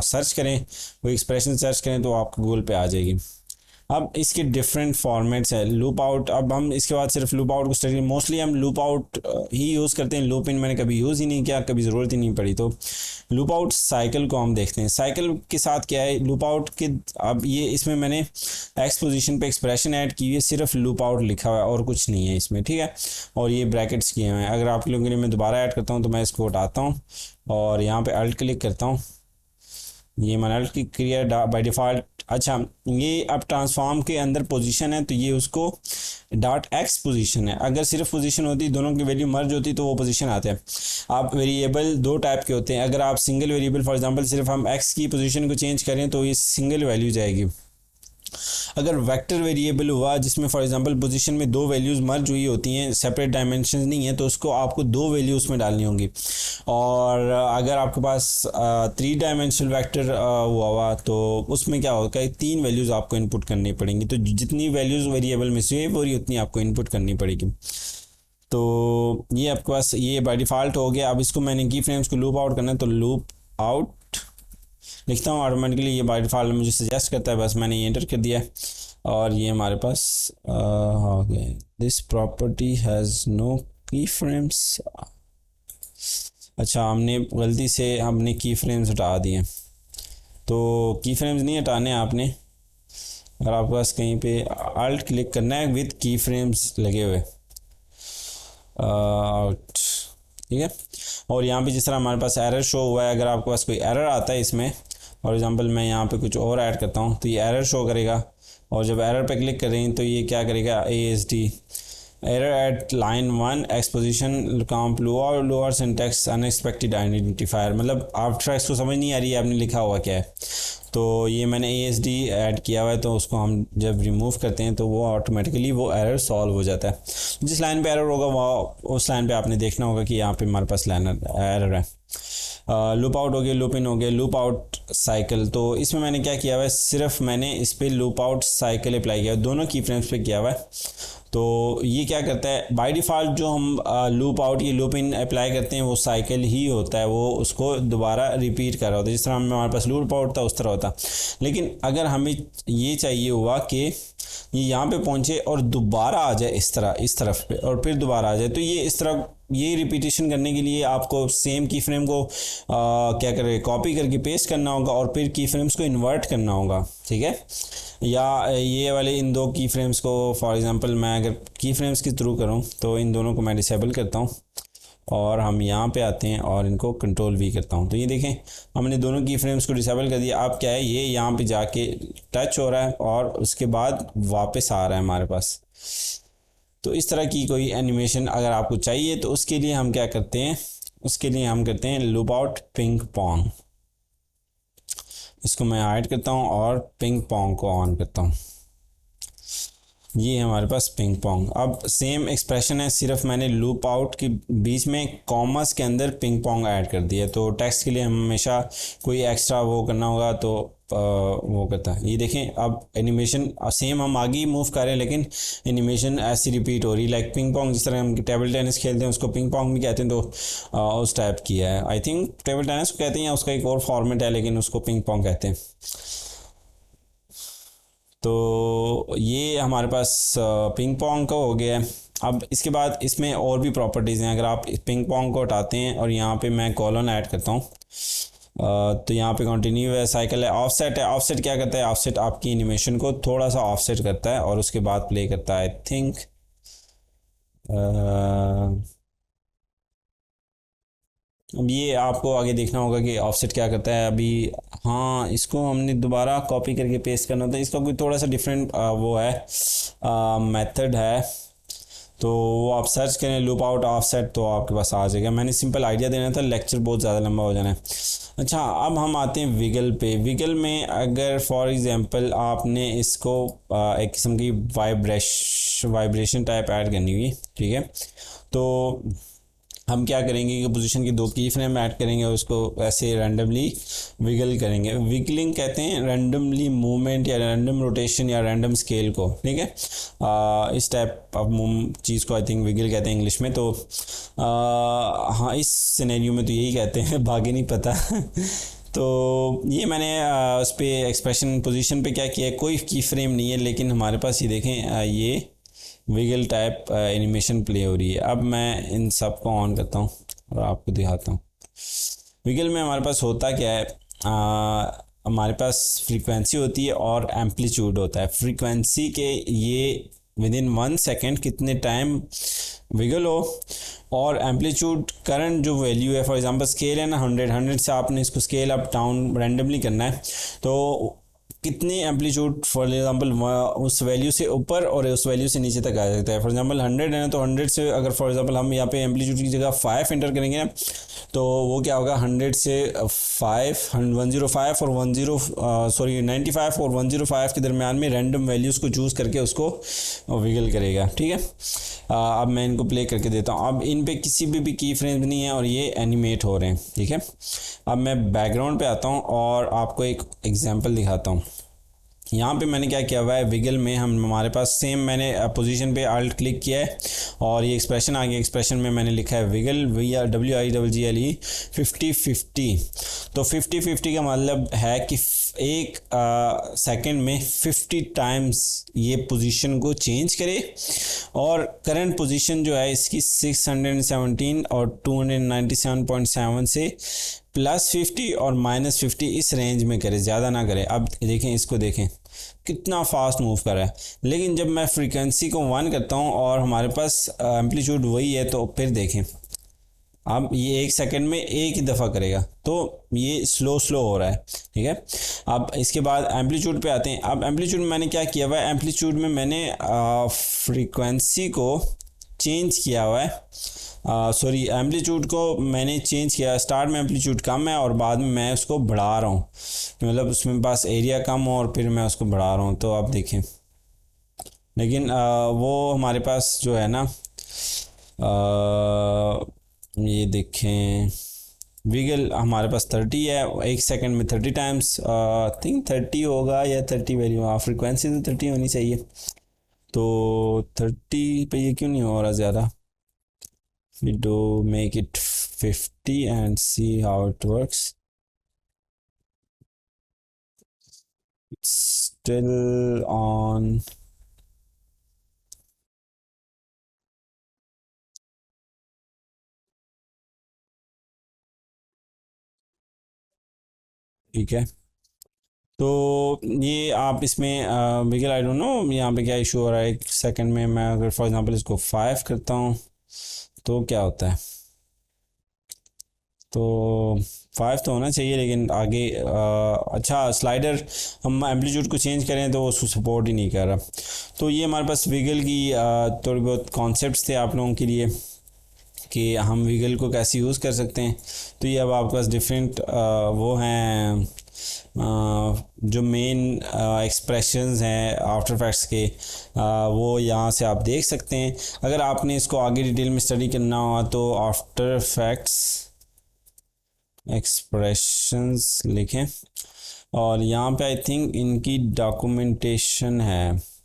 सर्च करें, वो एक्सप्रेशन सर्च करें तो आपको गूगल पे आ जाएगी। अब इसके डिफरेंट फॉर्मेट्स है लूप आउट। अब हम इसके बाद सिर्फ लूप आउट को स्टडी, मोस्टली हम लूप आउट ही यूज़ करते हैं, लूप इन मैंने कभी यूज़ ही नहीं किया, कभी ज़रूरत ही नहीं पड़ी। तो लूप आउट साइकिल को हम देखते हैं। साइकिल के साथ क्या है, लूप आउट के, अब ये इसमें मैंने एक्स पोजीशन पे एक्सप्रेशन ऐड की है, सिर्फ लूप आउट लिखा हुआ है और कुछ नहीं है इसमें, ठीक है। और ये ब्रैकेट्स किए हुए हैं। अगर आप लोगों के लिए मैं दोबारा ऐड करता हूँ तो मैं इसको हटाता हूँ और यहाँ पे अल्ट क्लिक करता हूँ, ये मैंने अल्ट क्लिक किया बाय डिफ़ॉल्ट। अच्छा, ये अब ट्रांसफॉर्म के अंदर पोजीशन है तो ये उसको डॉट एक्स पोजीशन है। अगर सिर्फ पोजीशन होती, दोनों की वैल्यू मर्ज होती तो वो पोजीशन आते हैं। आप वेरिएबल दो टाइप के होते हैं। अगर आप सिंगल वेरिएबल फॉर एग्जांपल सिर्फ हम एक्स की पोजीशन को चेंज करें तो ये सिंगल वैल्यू जाएगी। अगर वेक्टर वेरिएबल हुआ जिसमें फॉर एग्जांपल पोजीशन में दो वैल्यूज़ मर्ज हुई होती हैं, सेपरेट डायमेंशन नहीं है, तो उसको आपको दो वैल्यू उसमें डालनी होंगी। और अगर आपके पास 3 डायमेंशनल वेक्टर हुआ तो उसमें क्या होगा, 3 वैल्यूज़ आपको इनपुट करनी पड़ेंगी। तो जितनी वैल्यूज़ वेरिएबल में सेव हो रही उतनी आपको इनपुट करनी पड़ेगी। तो ये आपके पास ये बाय डिफ़ॉल्ट हो गया। अब इसको मैंने की फ्रेम्स को लूप आउट करना है तो लूप आउट लिखता हूँ ऑटोमेटिकली, ये बाय डिफ़ॉल्ट मुझे सजेस्ट करता है, बस मैंने ये एंटर कर दिया और ये हमारे पास हो गया। दिस प्रॉपर्टी हैज़ नो की फ्रेम्स। अच्छा, हमने गलती से हमने की फ्रेम्स हटा दिए, तो की फ्रेम्स नहीं हटाने आपने। अगर आपके पास कहीं पे अल्ट क्लिक करना है विद की फ्रेम्स लगे हुए आउट, ठीक है। और यहाँ पे जिस तरह हमारे पास एरर शो हुआ है, अगर आपके पास कोई एरर आता है इसमें, फॉर एग्जांपल मैं यहाँ पे कुछ और ऐड करता हूँ तो ये एरर शो करेगा। और जब एरर पे क्लिक करें तो ये क्या करेगा, ASD error eight line 1 exposition कॉम्प लोअर सिंटैक्स अनएक्सपेक्टेड आइडेंटिफायर, मतलब आफ्टर एक्स को समझ नहीं आ रही है आपने लिखा हुआ क्या है। तो ये मैंने ASD ऐड किया हुआ है, तो उसको हम जब रिमूव करते हैं तो वो ऑटोमेटिकली वो एरर सॉल्व हो जाता है। जिस लाइन पे एरर होगा वो उस लाइन पे आपने देखना होगा कि यहाँ पे हमारे पास लाइन एरर है। लूप आउट हो गया, लूप इन हो गया, लूप आउट साइकिल। तो इसमें मैंने क्या किया हुआ है, सिर्फ मैंने इस पर लूप आउट साइकिल अप्लाई किया है, दोनों की फ्रेम्स पे किया हुआ है। तो ये क्या करता है, बाय डिफ़ॉल्ट जो हम लूप आउट या लूप इन अप्लाई करते हैं वो साइकिल ही होता है, वो उसको दोबारा रिपीट कर रहा होता है। जिस तरह हमारे पास लूप आउट था उस तरह होता। लेकिन अगर हमें ये चाहिए हुआ कि ये यहाँ पे पहुँचे और दोबारा आ जाए इस तरफ पे और फिर दोबारा आ जाए, तो ये इस तरह ये रिपीटेशन करने के लिए आपको सेम की फ्रेम को क्या करें, कॉपी करके पेस्ट करना होगा और फिर की फ्रेम्स को इन्वर्ट करना होगा, ठीक है। या ये वाले इन दो की फ्रेम्स को, फॉर एग्जांपल मैं अगर की फ्रेम्स के थ्रू करूँ तो इन दोनों को मैं डिसेबल करता हूँ और हम यहाँ पे आते हैं और इनको कंट्रोल भी करता हूँ। तो ये देखें हमने दोनों की फ्रेम्स को डिसेबल कर दिया। अब क्या है, ये यहाँ पे जाके टच हो रहा है और उसके बाद वापस आ रहा है हमारे पास। तो इस तरह की कोई एनिमेशन अगर आपको चाहिए तो उसके लिए हम क्या करते हैं, उसके लिए हम करते हैं लूप आउट पिंग पोंग। इसको मैं ऐड करता हूँ और पिंग पोंग को ऑन करता हूँ। ये है हमारे पास पिंग पोंग। अब सेम एक्सप्रेशन है, सिर्फ मैंने लूप आउट के बीच में कॉमर्स के अंदर पिंग पोंग ऐड कर दिया। तो टेक्स्ट के लिए हम हमेशा कोई एक्स्ट्रा वो करना होगा तो वो करता है। ये देखें अब एनिमेशन सेम हम आगे ही मूव कर रहे हैं लेकिन एनिमेशन ऐसी रिपीट हो रही है। लाइक पिंग पोंग, जिस तरह हम टेबल टेनिस खेलते हैं उसको पिंग पोंग भी कहते हैं, तो उस टाइप की है। आई थिंक टेबल टेनिस को कहते हैं या उसका एक और फॉर्मेट है लेकिन उसको पिंग पोंग कहते हैं। तो ये हमारे पास पिंग पोंग का हो गया है। अब इसके बाद इसमें और भी प्रॉपर्टीज़ हैं। अगर आप पिंग पोंग को हटाते हैं और यहाँ पे मैं कॉलन ऐड करता हूँ तो यहाँ पे कंटिन्यू है, साइकिल है, ऑफसेट है। ऑफसेट क्या करता है, ऑफसेट आपकी एनिमेशन को थोड़ा सा ऑफसेट करता है और उसके बाद प्ले करता है। आई थिंक अब ये आपको आगे देखना होगा कि ऑफसेट क्या करता है अभी। हाँ, इसको हमने दोबारा कॉपी करके पेस्ट करना था। इसका कोई थोड़ा सा डिफरेंट वो है, मेथड है। तो वो आप सर्च करें लूप आउट ऑफसेट तो आपके पास आ जाएगा। मैंने सिंपल आइडिया देना था, लेक्चर बहुत ज़्यादा लंबा हो जाना है। अच्छा, अब हम आते हैं विगल पे। विगल में अगर फॉर एग्जांपल आपने इसको एक किस्म की वाइब्रेशन टाइप ऐड करनी हुई, ठीक है, तो हम क्या करेंगे कि पोजीशन की दो की फ्रेम ऐड करेंगे और उसको ऐसे रैंडमली विगल करेंगे। विगलिंग कहते हैं रैंडमली मूवमेंट या रैंडम रोटेशन या रैंडम स्केल को, ठीक है। इस टाइप ऑफ चीज़ को आई थिंक विगल कहते हैं इंग्लिश में। तो हाँ, इस सिनेरियो में तो यही कहते हैं, बाकी नहीं पता। तो ये मैंने उस पर एक्सप्रेशन पोजीशन पे क्या किया है, कोई की फ्रेम नहीं है लेकिन हमारे पास ये देखें ये विगल टाइप एनिमेशन प्ले हो रही है। अब मैं इन सब को ऑन करता हूँ और आपको दिखाता हूँ। विगल में हमारे पास होता क्या है, हमारे पास फ्रीक्वेंसी होती है और एम्पलीट्यूड होता है। फ्रीक्वेंसी के ये विद इन 1 सेकेंड कितने टाइम विगल हो, और एम्पलीट्यूड करंट जो वैल्यू है, फॉर एग्जांपल स्केल है ना 100 से आपने इसको स्केल अप डाउन रैंडमली करना है तो कितनी एम्पलीट्यूड फॉर एग्जांपल उस वैल्यू से ऊपर और उस वैल्यू से नीचे तक आ सकता है। फॉर एग्जांपल 100 है ना, तो 100 से अगर फॉर एग्जांपल हम यहाँ पे एम्पलीट्यूड की जगह 5 एंटर करेंगे ना तो वो क्या होगा, 100 से 5 105 और 95 और 105 के दरमियान में रैंडम वैल्यूज़ को चूज़ करके उसको विगल करेगा, ठीक है। अब मैं इनको प्ले करके देता हूँ। अब इन पे किसी भी की फ्रेम्स नहीं है और ये एनिमेट हो रहे हैं, ठीक है। अब मैं बैकग्राउंड पे आता हूँ और आपको एक एग्जांपल दिखाता हूँ। यहाँ पे मैंने क्या किया हुआ है, विगल में हम हमारे पास सेम मैंने पोजीशन पे अल्ट क्लिक किया है और ये एक्सप्रेशन आ गया। एक्सप्रेशन में मैंने लिखा है विगल WIGGLE 50-50। तो 50-50 का मतलब है कि एक सेकंड में 50 टाइम्स ये पोजीशन को चेंज करे और करंट पोजीशन जो है इसकी 617 और 297.7 से +50 और -50 इस रेंज में करे, ज़्यादा ना करे। अब देखें, इसको देखें कितना फास्ट मूव कर रहा है। लेकिन जब मैं फ्रीक्वेंसी को 1 करता हूँ और हमारे पास एम्पलीट्यूड वही है तो फिर देखें अब ये 1 सेकंड में एक ही दफ़ा करेगा तो ये स्लो हो रहा है, ठीक है। अब इसके बाद एम्पलीट्यूड पे आते हैं। अब एम्पलीट्यूड में मैंने क्या किया हुआ है, एम्पलीट्यूड में मैंने फ्रीक्वेंसी को चेंज किया हुआ है, सॉरी एम्पलीट्यूड को मैंने चेंज किया। स्टार्ट में एम्पलीट्यूड कम है और बाद में मैं उसको बढ़ा रहा हूँ, मतलब उसमें पास एरिया कम हो और फिर मैं उसको बढ़ा रहा हूँ। तो आप देखें, लेकिन वो हमारे पास जो है ना, ये देखें विगल हमारे पास 30 है, 1 सेकंड में 30 टाइम्स, थिंक 30 होगा या 30 वैल्यू, हाँ फ्रीक्वेंसी तो 30 होनी चाहिए। तो 30 पे ये क्यों नहीं हो रहा ज़्यादा। We do make it 50 and see how it works. It's still on. ठीक है, तो ये आप इसमें बिगल आई डोंट नो यहाँ पे क्या इशू हो रहा है। एक सेकंड में मैं अगर फॉर एग्जांपल इसको 5 करता हूँ तो क्या होता है, तो 5 तो होना चाहिए, लेकिन आगे अच्छा स्लाइडर हम एम्पलीट्यूड को चेंज करें तो उसको सपोर्ट ही नहीं कर रहा। तो ये हमारे पास विगल की थोड़ी बहुत कॉन्सेप्ट्स थे आप लोगों के लिए कि हम विगल को कैसे यूज़ कर सकते हैं। तो ये अब आपके पास डिफरेंट वो हैं जो मेन एक्सप्रेशंस हैं आफ्टर इफेक्ट्स के, वो यहाँ से आप देख सकते हैं। अगर आपने इसको आगे डिटेल में स्टडी करना हो तो आफ्टर इफेक्ट्स एक्सप्रेशंस लिखें और यहाँ पे आई थिंक इनकी डॉक्यूमेंटेशन है।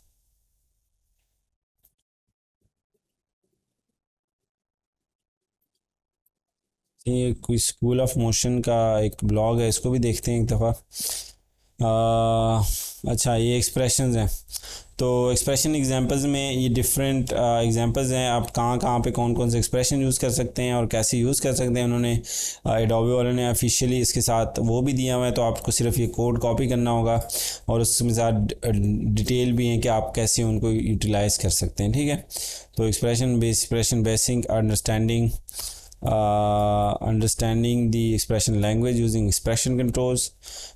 ये कोई स्कूल ऑफ मोशन का एक ब्लॉग है, इसको भी देखते हैं एक दफ़ा। अच्छा ये एक्सप्रेशंस हैं, तो एक्सप्रेशन एग्जांपल्स में ये डिफरेंट एग्जांपल्स हैं, आप कहाँ कहाँ पे कौन कौन से एक्सप्रेशन यूज़ कर सकते हैं और कैसे यूज़ कर सकते हैं। उन्होंने एडोबी वालों ने ऑफिशियली इसके साथ वो भी दिया हुआ है, तो आपको सिर्फ ये कोड कॉपी करना होगा और उसके साथ डिटेल भी है कि आप कैसे उनको यूटिलाइज़ कर सकते हैं। ठीक है, तो expression basic understanding the expression language using expression controls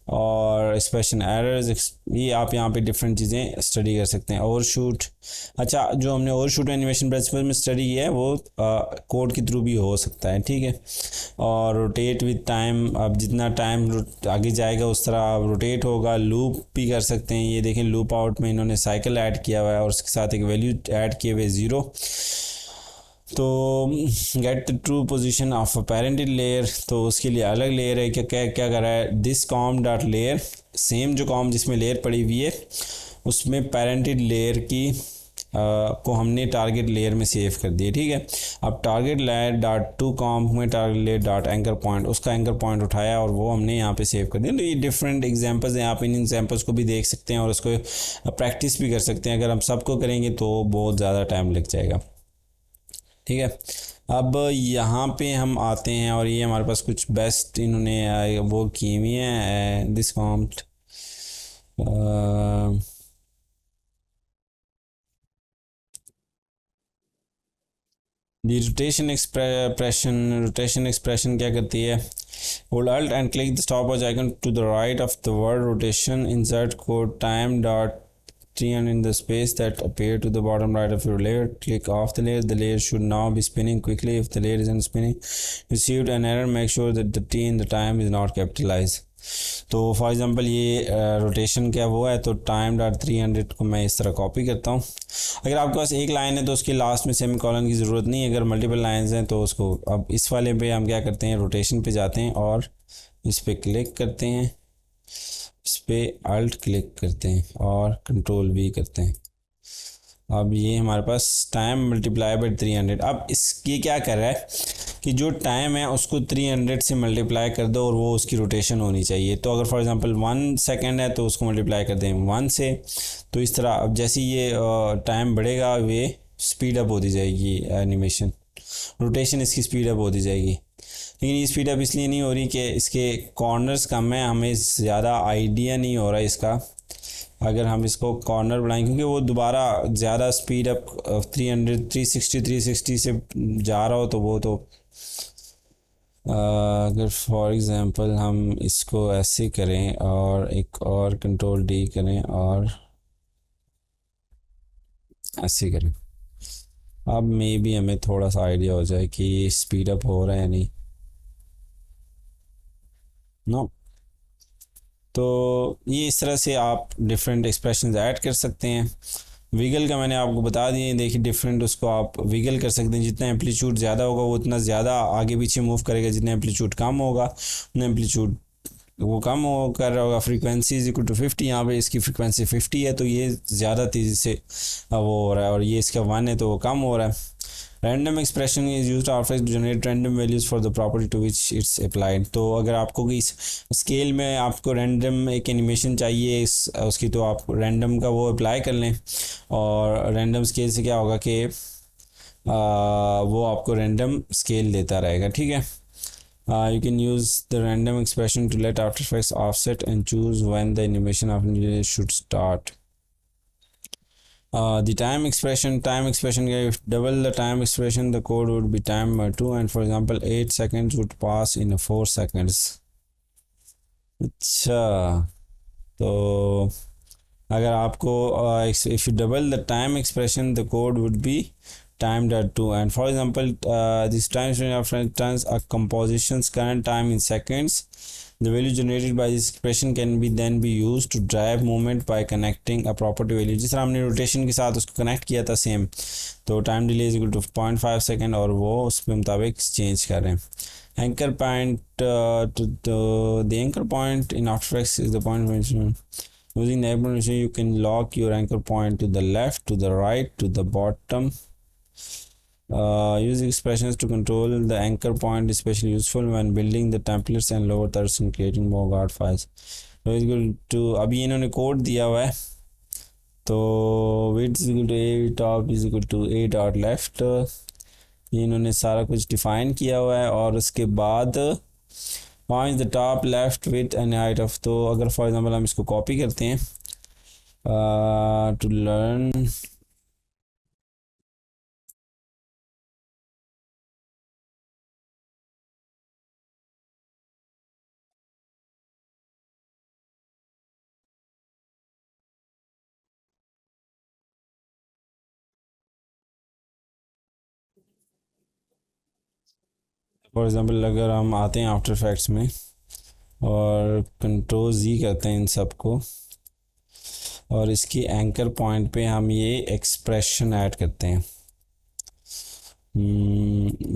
और एक्सप्रेशन एरर्स, ये आप यहाँ पे डिफरेंट चीज़ें स्टडी कर सकते हैं। ओवरशूट, अच्छा जो हमने ओवरशूट एनिमेशन प्रिंसिपल में स्टडी किया है वो कोड के थ्रू भी हो सकता है। ठीक है, और रोटेट विद टाइम, अब जितना टाइम आगे जाएगा उस तरह आप रोटेट होगा। लूप भी कर सकते हैं, ये देखें लूप आउट में इन्होंने साइकिल ऐड किया हुआ है और उसके साथ एक वैल्यू ऐड किए हुए 0। तो get the true position of a parented layer, तो उसके लिए अलग लेयर है। क्या क्या क्या कर रहा है, this com dot layer, same जो कॉम जिसमें लेयर पड़ी हुई है उसमें पेरेंटेड लेयर की को हमने टारगेट लेयर में सेव कर दिया। ठीक है, अब target layer dot to com में target layer dot anchor point, उसका एंकर पॉइंट उठाया और वो हमने यहाँ पे सेव कर दिया। तो ये डिफरेंट एग्जांपल्स हैं, आप इन एग्जांपल्स को भी देख सकते हैं और उसको प्रैक्टिस भी कर सकते हैं। अगर हम सबको करेंगे तो बहुत ज़्यादा टाइम लग जाएगा। ठीक है, अब यहाँ पे हम आते हैं और ये हमारे पास कुछ बेस्ट इन्होंने वो की हुई है this comp the rotation expression क्या करती है, hold alt and click the stopwatch icon to the right of the word rotation, insert code time dot 300 in the space that appear to the bottom right of your layer. Click off the layer. The layer should now be spinning quickly. If the layer isn't spinning, received an error. Make sure that the T in the time is not capitalized. तो for example ये rotation क्या वो है, तो time dot 300 को मैं इस तरह कॉपी करता हूँ। अगर आपके पास एक लाइन है तो उसके लास्ट में सेमीकोलन की ज़रूरत नहीं है, अगर मल्टीपल लाइंस हैं तो उसको, अब इस वाले पे हम क्या करते हैं, रोटेशन पे जाते हैं और इस पर क्लिक करते हैं, इस पर अल्ट क्लिक करते हैं और कंट्रोल भी करते हैं। अब ये हमारे पास टाइम मल्टीप्लाई बाई 300। अब इसकी क्या कर रहा है कि जो टाइम है उसको 300 से मल्टीप्लाई कर दो और वो उसकी रोटेशन होनी चाहिए। तो अगर फॉर एग्जांपल 1 सेकंड है तो उसको मल्टीप्लाई कर दें 1 से, तो इस तरह अब जैसे ये टाइम बढ़ेगा ये स्पीड अप होती जाएगी, एनिमेशन रोटेशन इसकी स्पीड अप होती जाएगी। लेकिन ये स्पीड अप इसलिए नहीं हो रही कि इसके कॉर्नर्स कम है, हमें ज़्यादा आइडिया नहीं हो रहा इसका। अगर हम इसको कॉर्नर बढ़ाएं क्योंकि वो दोबारा ज़्यादा स्पीड अप 360 से जा रहा हो तो वो तो अगर फॉर एग्ज़ाम्पल हम इसको ऐसे करें और एक और कंट्रोल डी करें और ऐसे करें, अब मे बी हमें थोड़ा सा आइडिया हो जाए कि ये स्पीड अप हो रहा है या नहीं। नो, तो ये इस तरह से आप डिफरेंट एक्सप्रेशंस ऐड कर सकते हैं। विगल का मैंने आपको बता दिए, देखिए डिफरेंट उसको आप विगल कर सकते हैं। जितना एम्पलीट्यूड ज़्यादा होगा वो उतना ज़्यादा आगे पीछे मूव करेगा, जितना एम्पलीट्यूड कम होगा उतना एम्पलीट्यूड वो कम हो कर रहा होगा। फ्रीक्वेंसी इज इक्वल टू 50, यहाँ पे इसकी फ्रीक्वेंसी 50 है तो ये ज़्यादा तेज़ी से वो हो रहा है, और ये इसका 1 है तो वो कम हो रहा है। Random expression is used after to generate random values for the property to which it's applied. तो अगर आपको इस स्केल में आपको रैंडम एक एनिमेशन चाहिए उसकी, तो आप रैंडम का वो अप्लाई कर लें और रैंडम स्केल से क्या होगा कि वो आपको रैंडम स्केल देता रहेगा। ठीक है, You can use the random expression to let After Effects offset and choose when the animation of should start. The time expression, if double the time expression, the code would be time 2, and for example 8 seconds would pass in 4 seconds. अच्छा, तो अगर आपको if you double the time expression, the code would be time.2, and for example this time turns a composition's current time in seconds. The value generated by this expression can be then be used to drive movement by connecting a property value. जिस तरह हमने rotation के साथ उसको connect किया था same, तो time delay is equal to 0.5 second, और वो उसके मुताबिक चेंज कर रहे हैं. Anchor point, the anchor point in After Effects is the point. Using the information, you can lock your anchor point to the left, to the right, to the bottom. Use expressions to control the anchor point, especially useful when building the templates and lower thirds and creating more guard files. So is equal to, अभी इन्होंने code दिया हुआ है, तो width is equal to a top is equal to a dot left. इन्होंने सारा कुछ define किया हुआ है, और उसके बाद find the top left width and height of. तो अगर फॉर एग्जांपल हम इसको कॉपी करते हैं to learn, फॉर एग्जांपल अगर हम आते हैं आफ्टर इफेक्ट्स में और कंट्रोल Z करते हैं इन सब को, और इसकी एंकर पॉइंट पे हम ये एक्सप्रेशन ऐड करते हैं,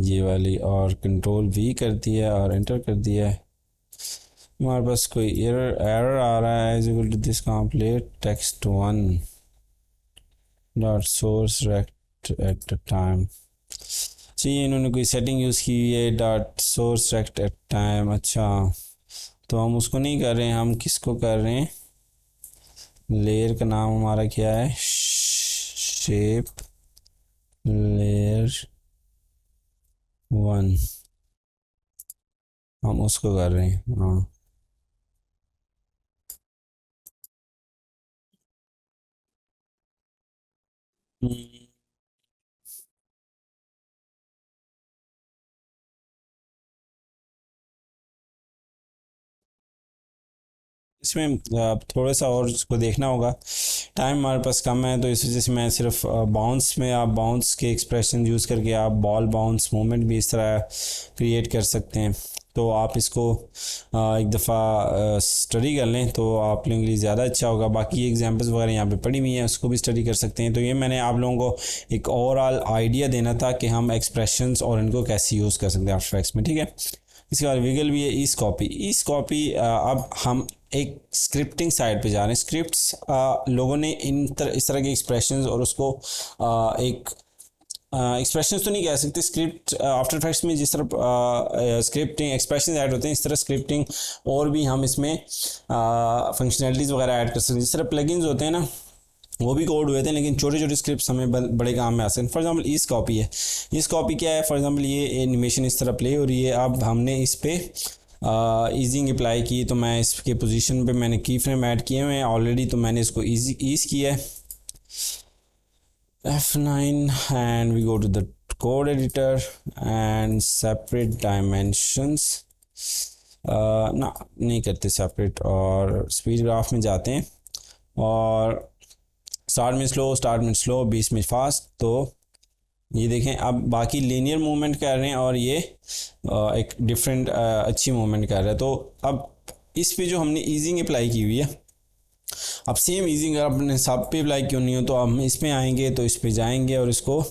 ये वाली, और कंट्रोल V कर दिया और एंटर कर दिया है. हमारे पास कोई एरर आ रहा है. Is equal to this complete text 1 dot source rect at time. चाहिए इन्होंने कोई सेटिंग यूज़ की है, dot source rect at time. अच्छा, तो हम उसको नहीं कर रहे हैं, हम किसको कर रहे हैं, लेयर का नाम हमारा क्या है, शेप लेयर 1, हम उसको कर रहे हैं. हाँ, इसमें थोड़ा सा और इसको देखना होगा. टाइम हमारे पास कम है, तो इस वजह से मैं सिर्फ बाउंस में, आप बाउंस के एक्सप्रेशन यूज़ करके आप बॉल बाउंस मूवमेंट भी इस तरह क्रिएट कर सकते हैं. तो आप इसको एक दफ़ा स्टडी कर लें तो आप लोगों के लिए ज़्यादा अच्छा होगा. बाकी एग्जांपल्स वगैरह यहाँ पे पड़ी हुई हैं, उसको भी स्टडी कर सकते हैं. तो ये मैंने आप लोगों को एक ओवरऑल आइडिया देना था कि हम एक्सप्रेशंस और इनको कैसे यूज़ कर सकते हैं आफ्टर इफेक्ट्स में. ठीक है, इसके बाद विगल भी है, ईज कॉपी. अब हम एक स्क्रिप्टिंग साइड पे जा रहे हैं. स्क्रिप्ट्स लोगों ने इस तरह के एक्सप्रेशंस और उसको एक एक्सप्रेशंस तो नहीं कह सकते, स्क्रिप्ट आफ्टर इफेक्ट्स में जिस तरह स्क्रिप्टिंग एक्सप्रेशंस ऐड होते हैं, इस तरह स्क्रिप्टिंग और भी हम इसमें फंक्शनलिटीज़ वगैरह ऐड कर सकते हैं. जिस तरह प्लगइन्स होते हैं ना, वो भी कोड हुए थे, लेकिन छोटे छोटे स्क्रिप्ट्स हमें बड़े काम में आ सकते हैं. फॉर एग्जांपल ईज कॉपी है. ईज कॉपी क्या है, फॉर एग्जांपल ये एनिमेशन इस तरह प्ले हो रही है, अब हमने इस पर ईजिंग अप्लाई की, तो मैं इसके पोजीशन पे मैंने की फ्रेम ऐड किए हुए हैं ऑलरेडी, तो मैंने इसको ईज किया है F9, and we go to the code editor and separate dimensions. ना नहीं करते सेपरेट, और स्पीड ग्राफ में जाते हैं और स्टार्ट में स्लो 20 में फास्ट. तो ये देखें, अब बाकी लीनियर मूवमेंट कर रहे हैं और ये एक डिफरेंट अच्छी मूवमेंट कर रहा है. तो अब इस पे जो हमने ईजिंग अप्लाई की हुई है, अब सेम ईजिंग अगर अपने सब पे अप्लाई क्यों नहीं हो, तो हम इस पे आएंगे, तो इस पे जाएंगे और इसको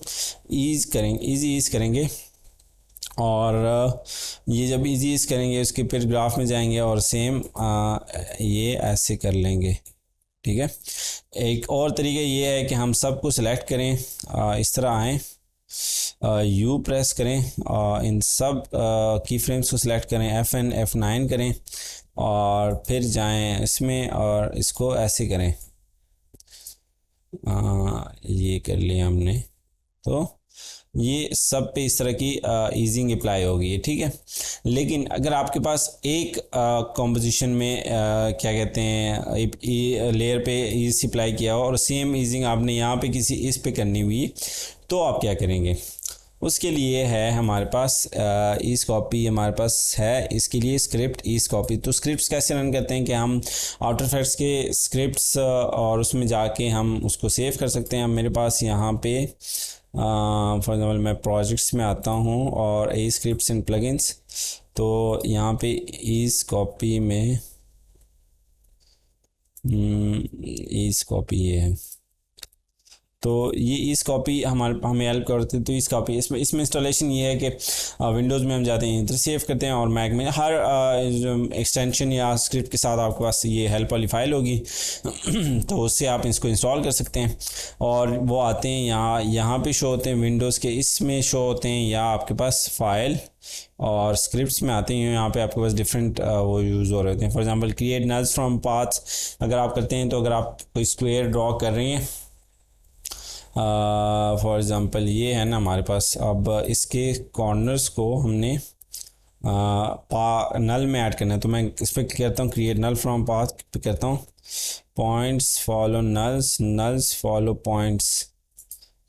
ईज करेंगे, और ये जब ईज करेंगे उसके फिर ग्राफ में जाएंगे और सेम ये ऐसे कर लेंगे. ठीक है, एक और तरीका ये है कि हम सबको सिलेक्ट करें, इस तरह आएँ, यू प्रेस करें, इन सब की फ्रेम्स को सिलेक्ट करें, F9 करें, और फिर जाएं इसमें और इसको ऐसे करें. ये कर लिया हमने. तो ये सब पे इस तरह की ईजिंग अप्लाई होगी, ठीक है। लेकिन अगर आपके पास एक कॉम्पोजिशन में क्या कहते हैं लेयर पे ईज अप्लाई किया हो और सेम ईजिंग आपने यहाँ पे किसी इस पे करनी हुई, तो आप क्या करेंगे? उसके लिए है हमारे पास ईज कॉपी, हमारे पास है इसके लिए स्क्रिप्ट ईज कॉपी। तो स्क्रिप्ट्स कैसे रन करते हैं कि हम आफ्टर इफेक्ट्स के स्क्रिप्ट्स और उसमें जाके हम उसको सेव कर सकते हैं। मेरे पास यहाँ पे फॉर एग्जांपल मैं प्रोजेक्ट्स में आता हूँ और ए स्क्रिप्ट्स एंड प्लगइन्स, तो यहाँ पे ईज कॉपी में ईज कॉपी ये है, तो ये इस कॉपी हमें हेल्प करती है। तो इस कॉपी इसमें इंस्टॉलेशन ये है कि विंडोज़ में हम जाते हैं इधर सेव करते हैं और मैक में हर एक्सटेंशन या स्क्रिप्ट के साथ आपके पास ये हेल्प वाली फ़ाइल होगी तो उससे आप इसको इंस्टॉल कर सकते हैं और वो आते हैं यहाँ पे शो होते हैं विंडोज़ के, इसमें शो होते हैं या आपके पास फ़ाइल और स्क्रिप्ट्स में आते हैं। यहाँ पे आपके पास डिफरेंट वो यूज़ हो रहे होते हैं। For example create nulls from paths अगर आप करते हैं, तो अगर आप कोई स्क्वायर ड्रॉ कर रहे हैं फॉर एग्ज़ाम्पल ये है ना हमारे पास, अब इसके कॉर्नर्स को हमने नल में ऐड करना है, तो मैं इस पर करता हूँ क्रिएट नल फ्रॉम पाथ पे करता हूँ points follow nulls, nulls follow points.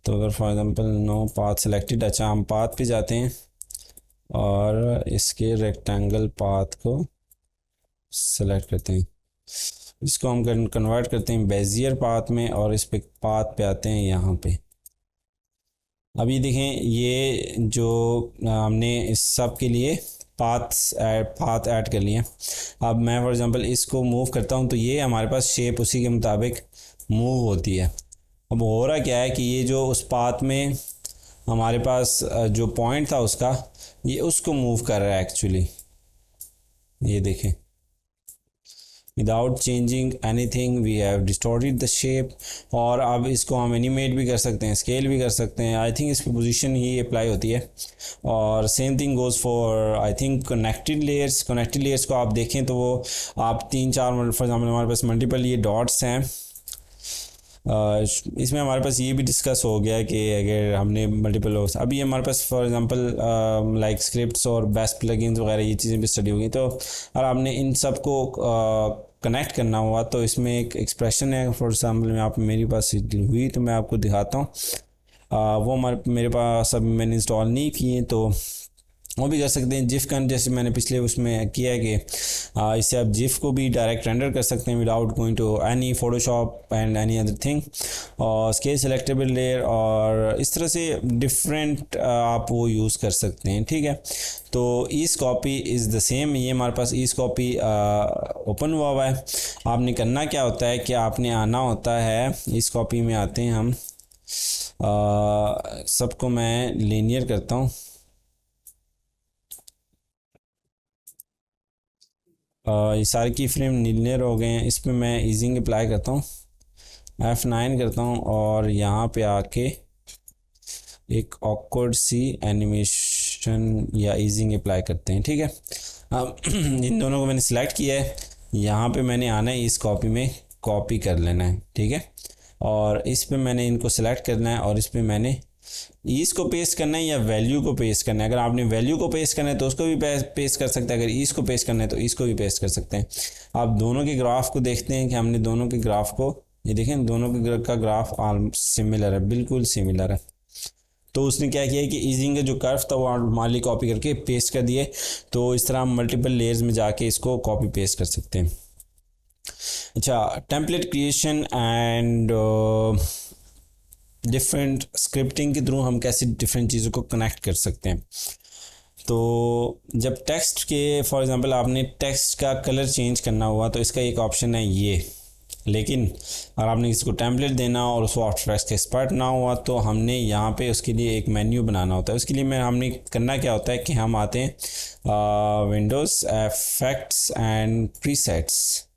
तो अगर for example no path selected, अच्छा हम पाथ पे जाते हैं और इसके रेक्टेंगल पाथ को सेलेक्ट करते हैं, इसको हम कन्वर्ट करते हैं बेजियर पाथ में और इस पे पाथ पे आते हैं यहाँ पे। अभी देखें ये जो हमने इस सब के लिए पाथ ऐड कर लिए। अब मैं फॉर एग्जांपल इसको मूव करता हूँ तो ये हमारे पास शेप उसी के मुताबिक मूव होती है। अब हो रहा क्या है कि ये जो उस पाथ में हमारे पास जो पॉइंट था उसका, ये उसको मूव कर रहा है एक्चुअली, ये देखें without changing anything we have distorted the shape. और अब इसको हम एनिमेट भी कर सकते हैं, स्केल भी कर सकते हैं। आई थिंक इस पर पोजीशन ही अप्लाई होती है। और same thing goes for I think connected layers. Connected layers को आप देखें तो वो आप 3-4 फॉर एग्जाम्पल हमारे पास मल्टीपल ये डॉट्स हैं। इसमें हमारे पास ये भी डिस्कस हो गया कि अगर हमने मल्टीपल हो, अभी हमारे पास फॉर एग्जांपल लाइक स्क्रिप्ट्स और बेस्ट प्लगइन्स वगैरह ये चीज़ें भी स्टडी होगी। तो अगर आपने इन सब को कनेक्ट करना हुआ तो इसमें एक एक्सप्रेशन है फॉर एग्जांपल में आप मेरे पास हुई तो मैं आपको दिखाता हूँ। वो मेरे पास अभी मैंने इंस्टॉल नहीं किए, तो वो भी कर सकते हैं। जिफ कन जैसे मैंने पिछले उसमें किया है कि इससे आप जिफ को भी डायरेक्ट रेंडर कर सकते हैं without going to any Photoshop and any other thing. और स्केल सेलेक्टेबल लेयर और इस तरह से डिफरेंट आप वो यूज़ कर सकते हैं, ठीक है। तो ease copy is the same, ये हमारे पास ईज कॉपी ओपन हुआ है। आपने करना क्या होता है कि आपने आना होता है, ईज कॉपी में आते हैं हम, सबको मैं लीनियर करता हूँ। ये सारे की फ्रेम लीनियर हो गए हैं। इस पर मैं ईजिंग अप्लाई करता हूँ, F9 करता हूँ और यहाँ पे आके एक ऑकवर्ड सी एनिमेशन या ईजिंग अप्लाई करते हैं, ठीक है। अब इन दोनों को मैंने सिलेक्ट किया है, यहाँ पे मैंने आना है इस कॉपी में कॉपी कर लेना है, ठीक है। और इस पे मैंने इनको सेलेक्ट करना है और इस पे मैंने ईज को पेस्ट करना है या वैल्यू को पेस्ट करना है। अगर आपने वैल्यू को पेस्ट करना है तो उसको भी पेस्ट कर सकते हैं, अगर ईज को पेस्ट करना है तो इसको भी पेस्ट कर सकते हैं। आप दोनों के ग्राफ को देखते हैं कि हमने दोनों के ग्राफ को, ये देखें दोनों के का ग्राफ सिमिलर है, बिल्कुल सिमिलर है। तो उसने क्या किया कि ईजिंग का जो कर्व था वो माली कॉपी करके पेस्ट कर दिए। तो इस तरह हम मल्टीपल लेयर्स में जाके इसको कॉपी पेस्ट कर सकते हैं। अच्छा, template creation and different scripting के थ्रू हम कैसे डिफरेंट चीज़ों को कनेक्ट कर सकते हैं। तो जब टेक्स्ट के फॉर एग्जांपल आपने टेक्स्ट का कलर चेंज करना हुआ तो इसका एक ऑप्शन है ये, लेकिन अगर आपने किसी को टेम्पलेट देना और उसको आफ्टर इफेक्ट्स के एक्सपर्ट ना हुआ तो हमने यहाँ पे उसके लिए एक मेन्यू बनाना होता है। उसके लिए हमने करना क्या होता है कि हम आते हैं विंडोज़ इफेक्ट्स एंड प्रीसेट्स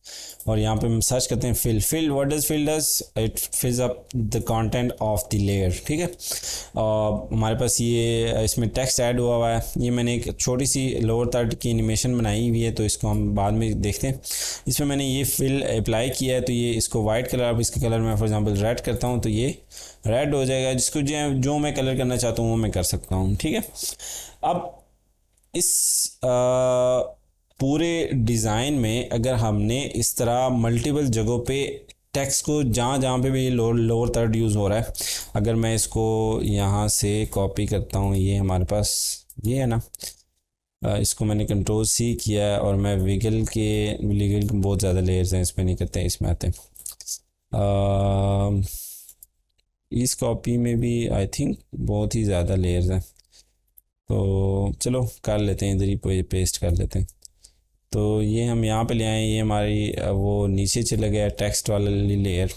और यहाँ पे हम सर्च करते हैं fill what does fill does, it fills up the content of the layer. ठीक है, हमारे पास ये इसमें टेक्स्ट ऐड हुआ है। ये मैंने एक छोटी सी लोअर थर्ड की एनिमेशन बनाई हुई है, तो इसको हम बाद में देखते हैं। इसमें मैंने ये फिल अप्लाई किया है, तो ये इसको वाइट कलर, अब इसका कलर मैं फॉर एग्जांपल रेड करता हूँ तो ये रेड हो जाएगा। जिसको जो मैं कलर करना चाहता हूँ वो मैं कर सकता हूँ। ठीक है, अब इस पूरे डिज़ाइन में अगर हमने इस तरह मल्टीपल जगहों पे टेक्स्ट को जहाँ जहाँ पे भी लोअर थर्ड यूज़ हो रहा है, अगर मैं इसको यहाँ से कॉपी करता हूँ, ये हमारे पास ये है ना, इसको मैंने कंट्रोल सी किया है और मैं विगल के बहुत ज़्यादा लेयर्स हैं, इसमें नहीं करते हैं, इसमें आते हैं। इस कॉपी में भी आई थिंक बहुत ही ज़्यादा लेयर्स हैं, तो चलो कर लेते हैं, इधर ही पेस्ट कर लेते हैं। तो ये हम यहाँ पे ले आए, ये हमारी वो नीचे चला गया टेक्स्ट वाली लेयर।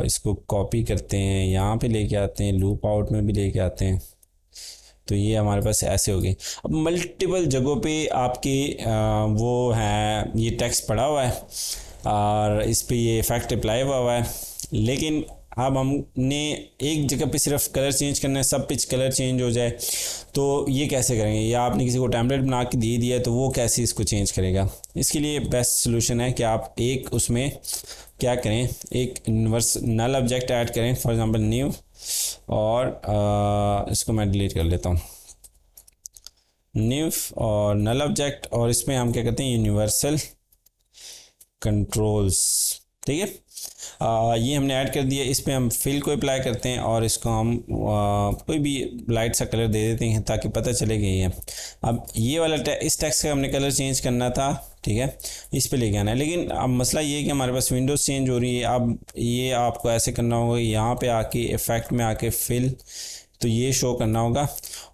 इसको कॉपी करते हैं, यहाँ पे लेके आते हैं, लूप आउट में भी लेके आते हैं, तो ये हमारे पास ऐसे हो गई। अब मल्टीपल जगहों पे आपके वो है, ये टेक्स्ट पड़ा हुआ है और इस पे ये इफ़ेक्ट अप्लाई हुआ है, लेकिन अब हमने एक जगह पे सिर्फ कलर चेंज करना है, सब पिच कलर चेंज हो जाए, तो ये कैसे करेंगे? या आपने किसी को टेम्पलेट बना के दे दिया है तो वो कैसे इसको चेंज करेगा? इसके लिए बेस्ट सोल्यूशन है कि आप एक उसमें क्या करें, एक इन्वर्स नल ऑब्जेक्ट ऐड करें, फॉर एग्जांपल न्यू, और इसको मैं डिलीट कर लेता हूँ, न्यू और नल ऑब्जेक्ट, और इसमें हम क्या करते हैं, यूनिवर्सल कंट्रोल्स। ठीक है, ये हमने ऐड कर दिया। इस पर हम फिल को अप्लाई करते हैं और इसको हम कोई भी लाइट सा कलर दे देते हैं ताकि पता चले कि ये। अब ये वाला इस टेक्स्ट का हमने कलर चेंज करना था, ठीक है, इस पे लेके आना है, लेकिन अब मसला ये है कि हमारे पास विंडोज़ चेंज हो रही है। अब ये आपको ऐसे करना होगा, यहाँ पे आके इफ़ेक्ट में आके फिल, तो ये शो करना होगा,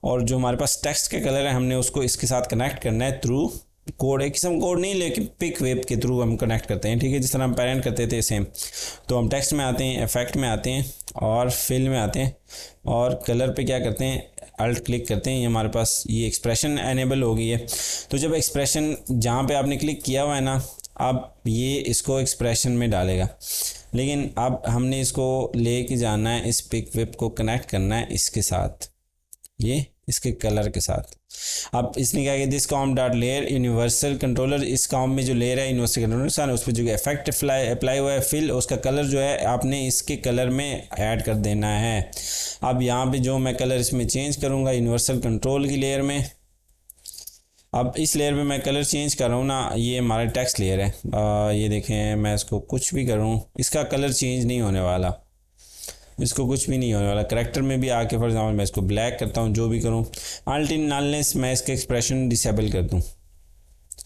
और जो हमारे पास टेक्स्ट का कलर है हमने उसको इसके साथ कनेक्ट करना है थ्रू कोड। एक किस्म कोड नहीं, लेकिन पिक वेब के थ्रू हम कनेक्ट करते हैं। ठीक है, जिस तरह हम पेरेंट करते थे सेम। तो हम टेक्स्ट में आते हैं, इफेक्ट में आते हैं और फिल में आते हैं, और कलर पे क्या करते हैं, अल्ट क्लिक करते हैं। ये हमारे पास ये एक्सप्रेशन एनेबल हो गई है। तो जब एक्सप्रेशन जहाँ पे आपने क्लिक किया हुआ है ना, अब ये इसको एक्सप्रेशन में डालेगा, लेकिन अब हमने इसको ले के जाना है, इस पिक वेब को कनेक्ट करना है इसके साथ, ये इसके कलर के साथ। अब इसने क्या किया, this com dot layer universal controller, इस कॉम में जो लेयर है यूनिवर्सल कंट्रोलर, उस पर जो इफेक्ट अप्लाई हुआ है फिल, उसका कलर जो है आपने इसके कलर में ऐड कर देना है। अब यहाँ पे जो मैं कलर इसमें चेंज करूँगा यूनिवर्सल कंट्रोल की लेयर में, अब इस लेयर में मैं कलर चेंज कर रहा हूँ ना, ये हमारा टेक्स्ट लेयर है, ये देखें, मैं इसको कुछ भी करूँ इसका कलर चेंज नहीं होने वाला, इसको कुछ भी नहीं होने वाला। करेक्टर में भी आके फॉर एग्जांपल मैं इसको ब्लैक करता हूँ, जो भी करूँ, अनलेस मैं इसका एक्सप्रेशन डिसेबल कर दूँ।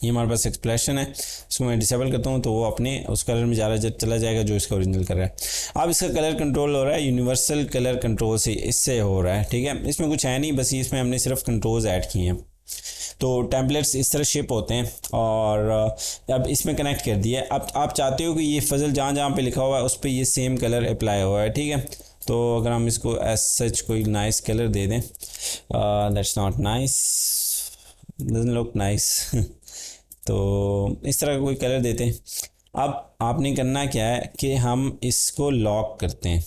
ये हमारे पास एक्सप्रेशन है, इसको मैं डिसेबल करता हूँ तो वो अपने उस कलर में चला जाएगा जो इसका ओरिजिनल कर रहा है। अब इसका कलर कंट्रोल हो रहा है यूनिवर्सल कलर कंट्रोल से, इससे हो रहा है। ठीक है, इसमें कुछ है नहीं, बस इसमें हमने सिर्फ कंट्रोल्स ऐड किए हैं। तो टेम्पलेट्स इस तरह शिप होते हैं, और अब इसमें कनेक्ट कर दिया। अब आप चाहते हो कि ये फजल जहाँ जहाँ पे लिखा हुआ है उस पर ये सेम कलर अप्लाई हुआ है। ठीक है, तो अगर हम इसको एज सच कोई नाइस कलर दे दें, that's not nice, doesn't look nice तो इस तरह का कोई कलर देते हैं। अब आपने करना क्या है कि हम इसको लॉक करते हैं।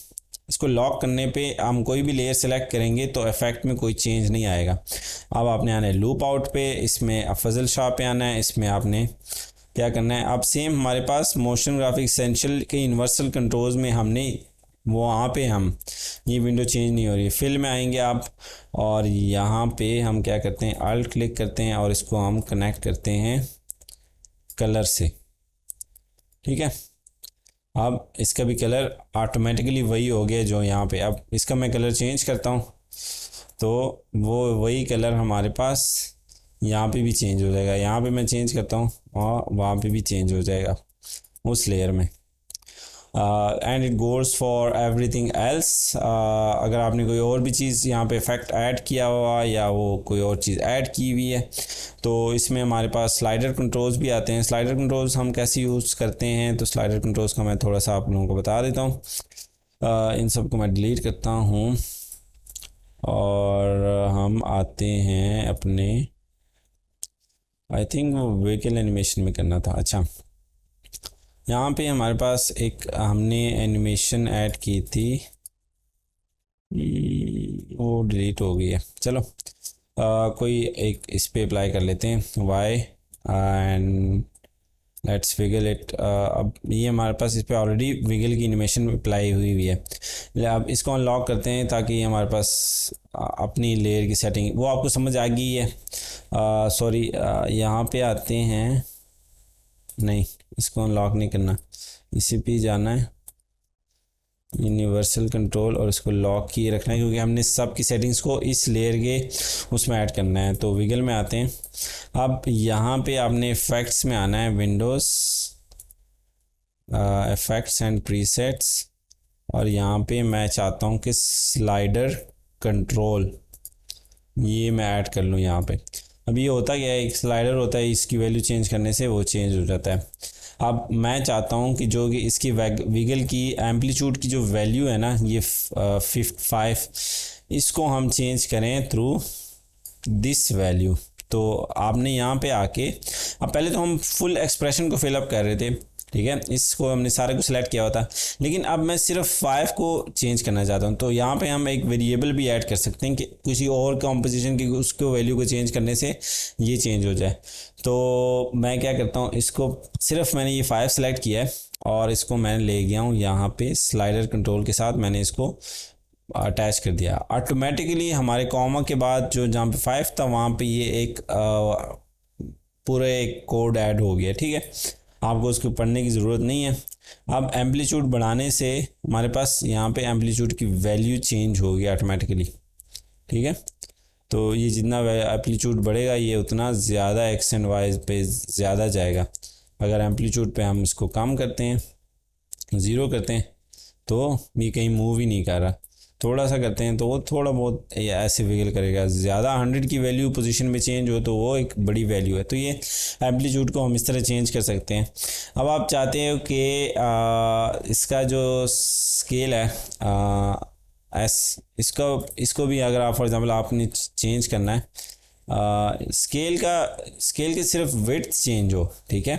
इसको लॉक करने पे हम कोई भी लेयर सेलेक्ट करेंगे तो इफेक्ट में कोई चेंज नहीं आएगा। अब आपने आना है लूप आउट पे, इसमें फजल शाह पे आना है, इसमें आपने क्या करना है, अब सेम हमारे पास मोशन ग्राफिक एसेंशियल के यूनिवर्सल कंट्रोल्स में हमने वहाँ पे हम ये विंडो चेंज नहीं हो रही है। फिल में आएंगे आप, और यहाँ पे हम क्या करते हैं, अल्ट क्लिक करते हैं और इसको हम कनेक्ट करते हैं कलर से। ठीक है, अब इसका भी कलर ऑटोमेटिकली वही हो गया जो यहाँ पे। अब इसका मैं कलर चेंज करता हूँ तो वो वही कलर हमारे पास यहाँ पे भी चेंज हो जाएगा। यहाँ पे मैं चेंज करता हूँ और वहाँ पे भी चेंज हो जाएगा उस लेयर में। And it goes for everything else. अगर आपने कोई और भी चीज़ यहाँ पे इफेक्ट ऐड किया हुआ या वो कोई और चीज़ ऐड की हुई है तो इसमें हमारे पास स्लाइडर कंट्रोल्स भी आते हैं। स्लाइडर कंट्रोल्स हम कैसे यूज़ करते हैं, तो स्लाइडर कंट्रोल्स का मैं थोड़ा सा आप लोगों को बता देता हूँ। इन सब को मैं डिलीट करता हूँ और हम आते हैं अपने, आई थिंक वो व्हीकल एनिमेशन में करना था। अच्छा, यहाँ पे हमारे पास एक हमने एनिमेशन ऐड की थी, वो डिलीट हो गई है। चलो कोई एक इस पे अप्लाई कर लेते हैं, Y and let's wiggle it. अब ये हमारे पास इस पे ऑलरेडी विगल की एनिमेशन अप्लाई हुई है। अब इसको अनलॉक करते हैं ताकि हमारे पास अपनी लेयर की सेटिंग वो आपको समझ आ गई है। सॉरी, यहाँ पे आते हैं, नहीं इसको अनलॉक नहीं करना, इसी पे जाना है यूनिवर्सल कंट्रोल और इसको लॉक किए रखना है, क्योंकि हमने सब की सेटिंग्स को इस लेयर के उसमें ऐड करना है। तो विगल में आते हैं। अब यहाँ पे आपने इफेक्ट्स में आना है, विंडोज़ इफेक्ट्स एंड प्रीसेट्स, और यहाँ पे मैं चाहता हूँ कि स्लाइडर कंट्रोल ये मैं ऐड कर लूँ यहाँ पे। अब ये होता क्या है, एक स्लाइडर होता है, इसकी वैल्यू चेंज करने से वो चेंज हो जाता है। अब मैं चाहता हूँ कि जो कि इसकी विगल की एम्पलीट्यूड की जो वैल्यू है ना, ये 5, इसको हम चेंज करें थ्रू दिस वैल्यू। तो आपने यहाँ पे आके, अब पहले तो हम फुल एक्सप्रेशन को फिलअप कर रहे थे, ठीक है, इसको हमने सारे को सिलेक्ट किया हुआ था, लेकिन अब मैं सिर्फ 5 को चेंज करना चाहता हूँ। तो यहाँ पे हम एक वेरिएबल भी ऐड कर सकते हैं कि किसी और कॉम्पोजिशन की उसको वैल्यू को चेंज करने से ये चेंज हो जाए। तो मैं क्या करता हूँ, इसको सिर्फ मैंने ये 5 सेलेक्ट किया है और इसको मैंने ले गया हूँ यहाँ पे स्लाइडर कंट्रोल के साथ, मैंने इसको अटैच कर दिया। ऑटोमेटिकली हमारे कॉमा के बाद जो जहाँ पे 5 था वहाँ पे ये एक पूरा एक कोड ऐड हो गया, ठीक है, आपको उसको पढ़ने की ज़रूरत नहीं है। अब एम्पलीट्यूड बढ़ाने से हमारे पास यहाँ पे एम्पलीट्यूड की वैल्यू चेंज हो गई ऑटोमेटिकली, ठीक है। तो ये जितना एम्पलीट्यूड बढ़ेगा ये उतना ज़्यादा एक्स एंड वाई पे ज़्यादा जाएगा। अगर एम्पलीट्यूड पे हम इसको कम करते हैं, 0 करते हैं, तो ये कहीं मूव ही नहीं कर रहा। थोड़ा सा करते हैं तो वो थोड़ा बहुत ऐसे विगल करेगा। ज़्यादा 100 की वैल्यू पोजीशन में चेंज हो तो वो एक बड़ी वैल्यू है। तो ये एम्पलीट्यूड को हम इस तरह चेंज कर सकते हैं। अब आप चाहते हो कि इसका जो स्केल है इसको भी अगर आप फॉर एग्जांपल आपने चेंज करना है, स्केल के सिर्फ विड्थ चेंज हो, ठीक है।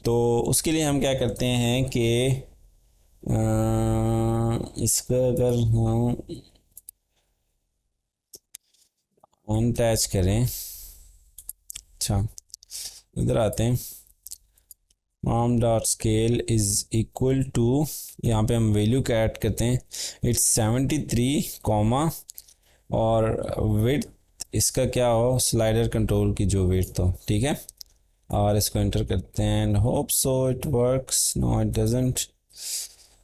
तो उसके लिए हम क्या करते हैं कि इसका अगर हम अनटैच करें, अच्छा इधर आते हैं, arm dot scale is equal to, यहाँ पे हम वैल्यू का ऐड करते हैं, इट्स 73 कॉमा, और विड्थ इसका क्या हो, स्लाइडर कंट्रोल की जो विड्थ हो, ठीक है। और इसको एंटर करते हैं and hope so it works. No it doesn't.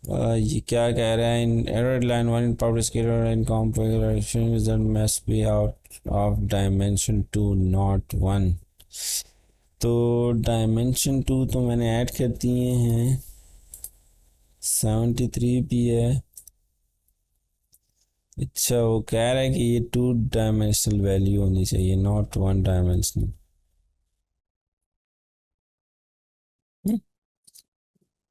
ये क्या कह रहा है, in error line 1 in power scalar in configuration result must be out of dimension 2 not 1। तो डायमेंशन 2 तो मैंने ऐड कर दिए हैं, 73 भी है। अच्छा वो कह रहा है कि ये 2 डायमेंशनल वैल्यू होनी चाहिए, नॉट 1 डायमेंशनल।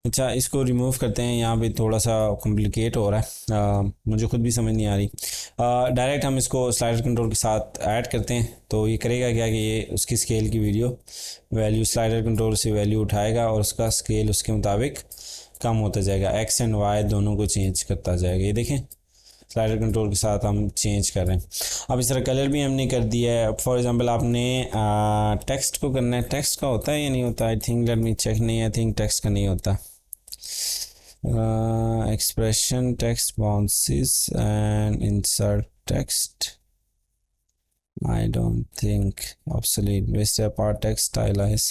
अच्छा इसको रिमूव करते हैं, यहाँ पे थोड़ा सा कॉम्प्लिकेट हो रहा है, मुझे खुद भी समझ नहीं आ रही। डायरेक्ट हम इसको स्लाइडर कंट्रोल के साथ ऐड करते हैं। तो ये करेगा क्या कि ये उसकी स्केल की वैल्यू स्लाइडर कंट्रोल से वैल्यू उठाएगा और उसका स्केल उसके मुताबिक कम होता जाएगा, एक्स एंड वाई दोनों को चेंज करता जाएगा। ये देखें स्लाइडर कंट्रोल के साथ हम चेंज कर रहे हैं। अब इस तरह कलर भी हमने कर दिया है। फॉर एग्जांपल आपने टेक्स्ट को करना है, टेक्स्ट का होता है या नहीं होता, I think let me check, नहीं आई थिंक टेक्स्ट का नहीं होता। expression text bounces and insert text, I don't think, obsolete, waste apart text stylize,